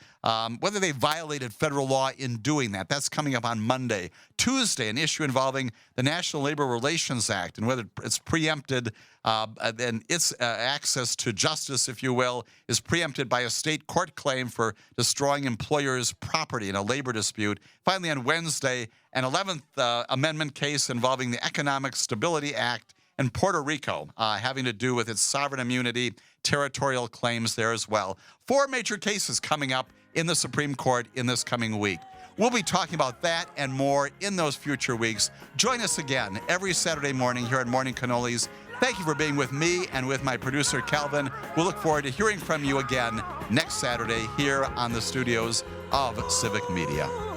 whether they violated federal law in doing that. That's coming up on Monday. Tuesday, an issue involving the National Labor Relations Act and whether it's preempted, and its access to justice, if you will, is preempted by a state court claim for destroying employers' property in a labor dispute. Finally, on Wednesday, an 11th Amendment case involving the Economic Stability Act in Puerto Rico, having to do with its sovereign immunity, territorial claims there as well. 4 major cases coming up in the Supreme Court in this coming week. We'll be talking about that and more in those future weeks. Join us again every Saturday morning here at Morning Cannolis. Thank you for being with me and with my producer, Calvin. We'll look forward to hearing from you again next Saturday here on the studios of Civic Media.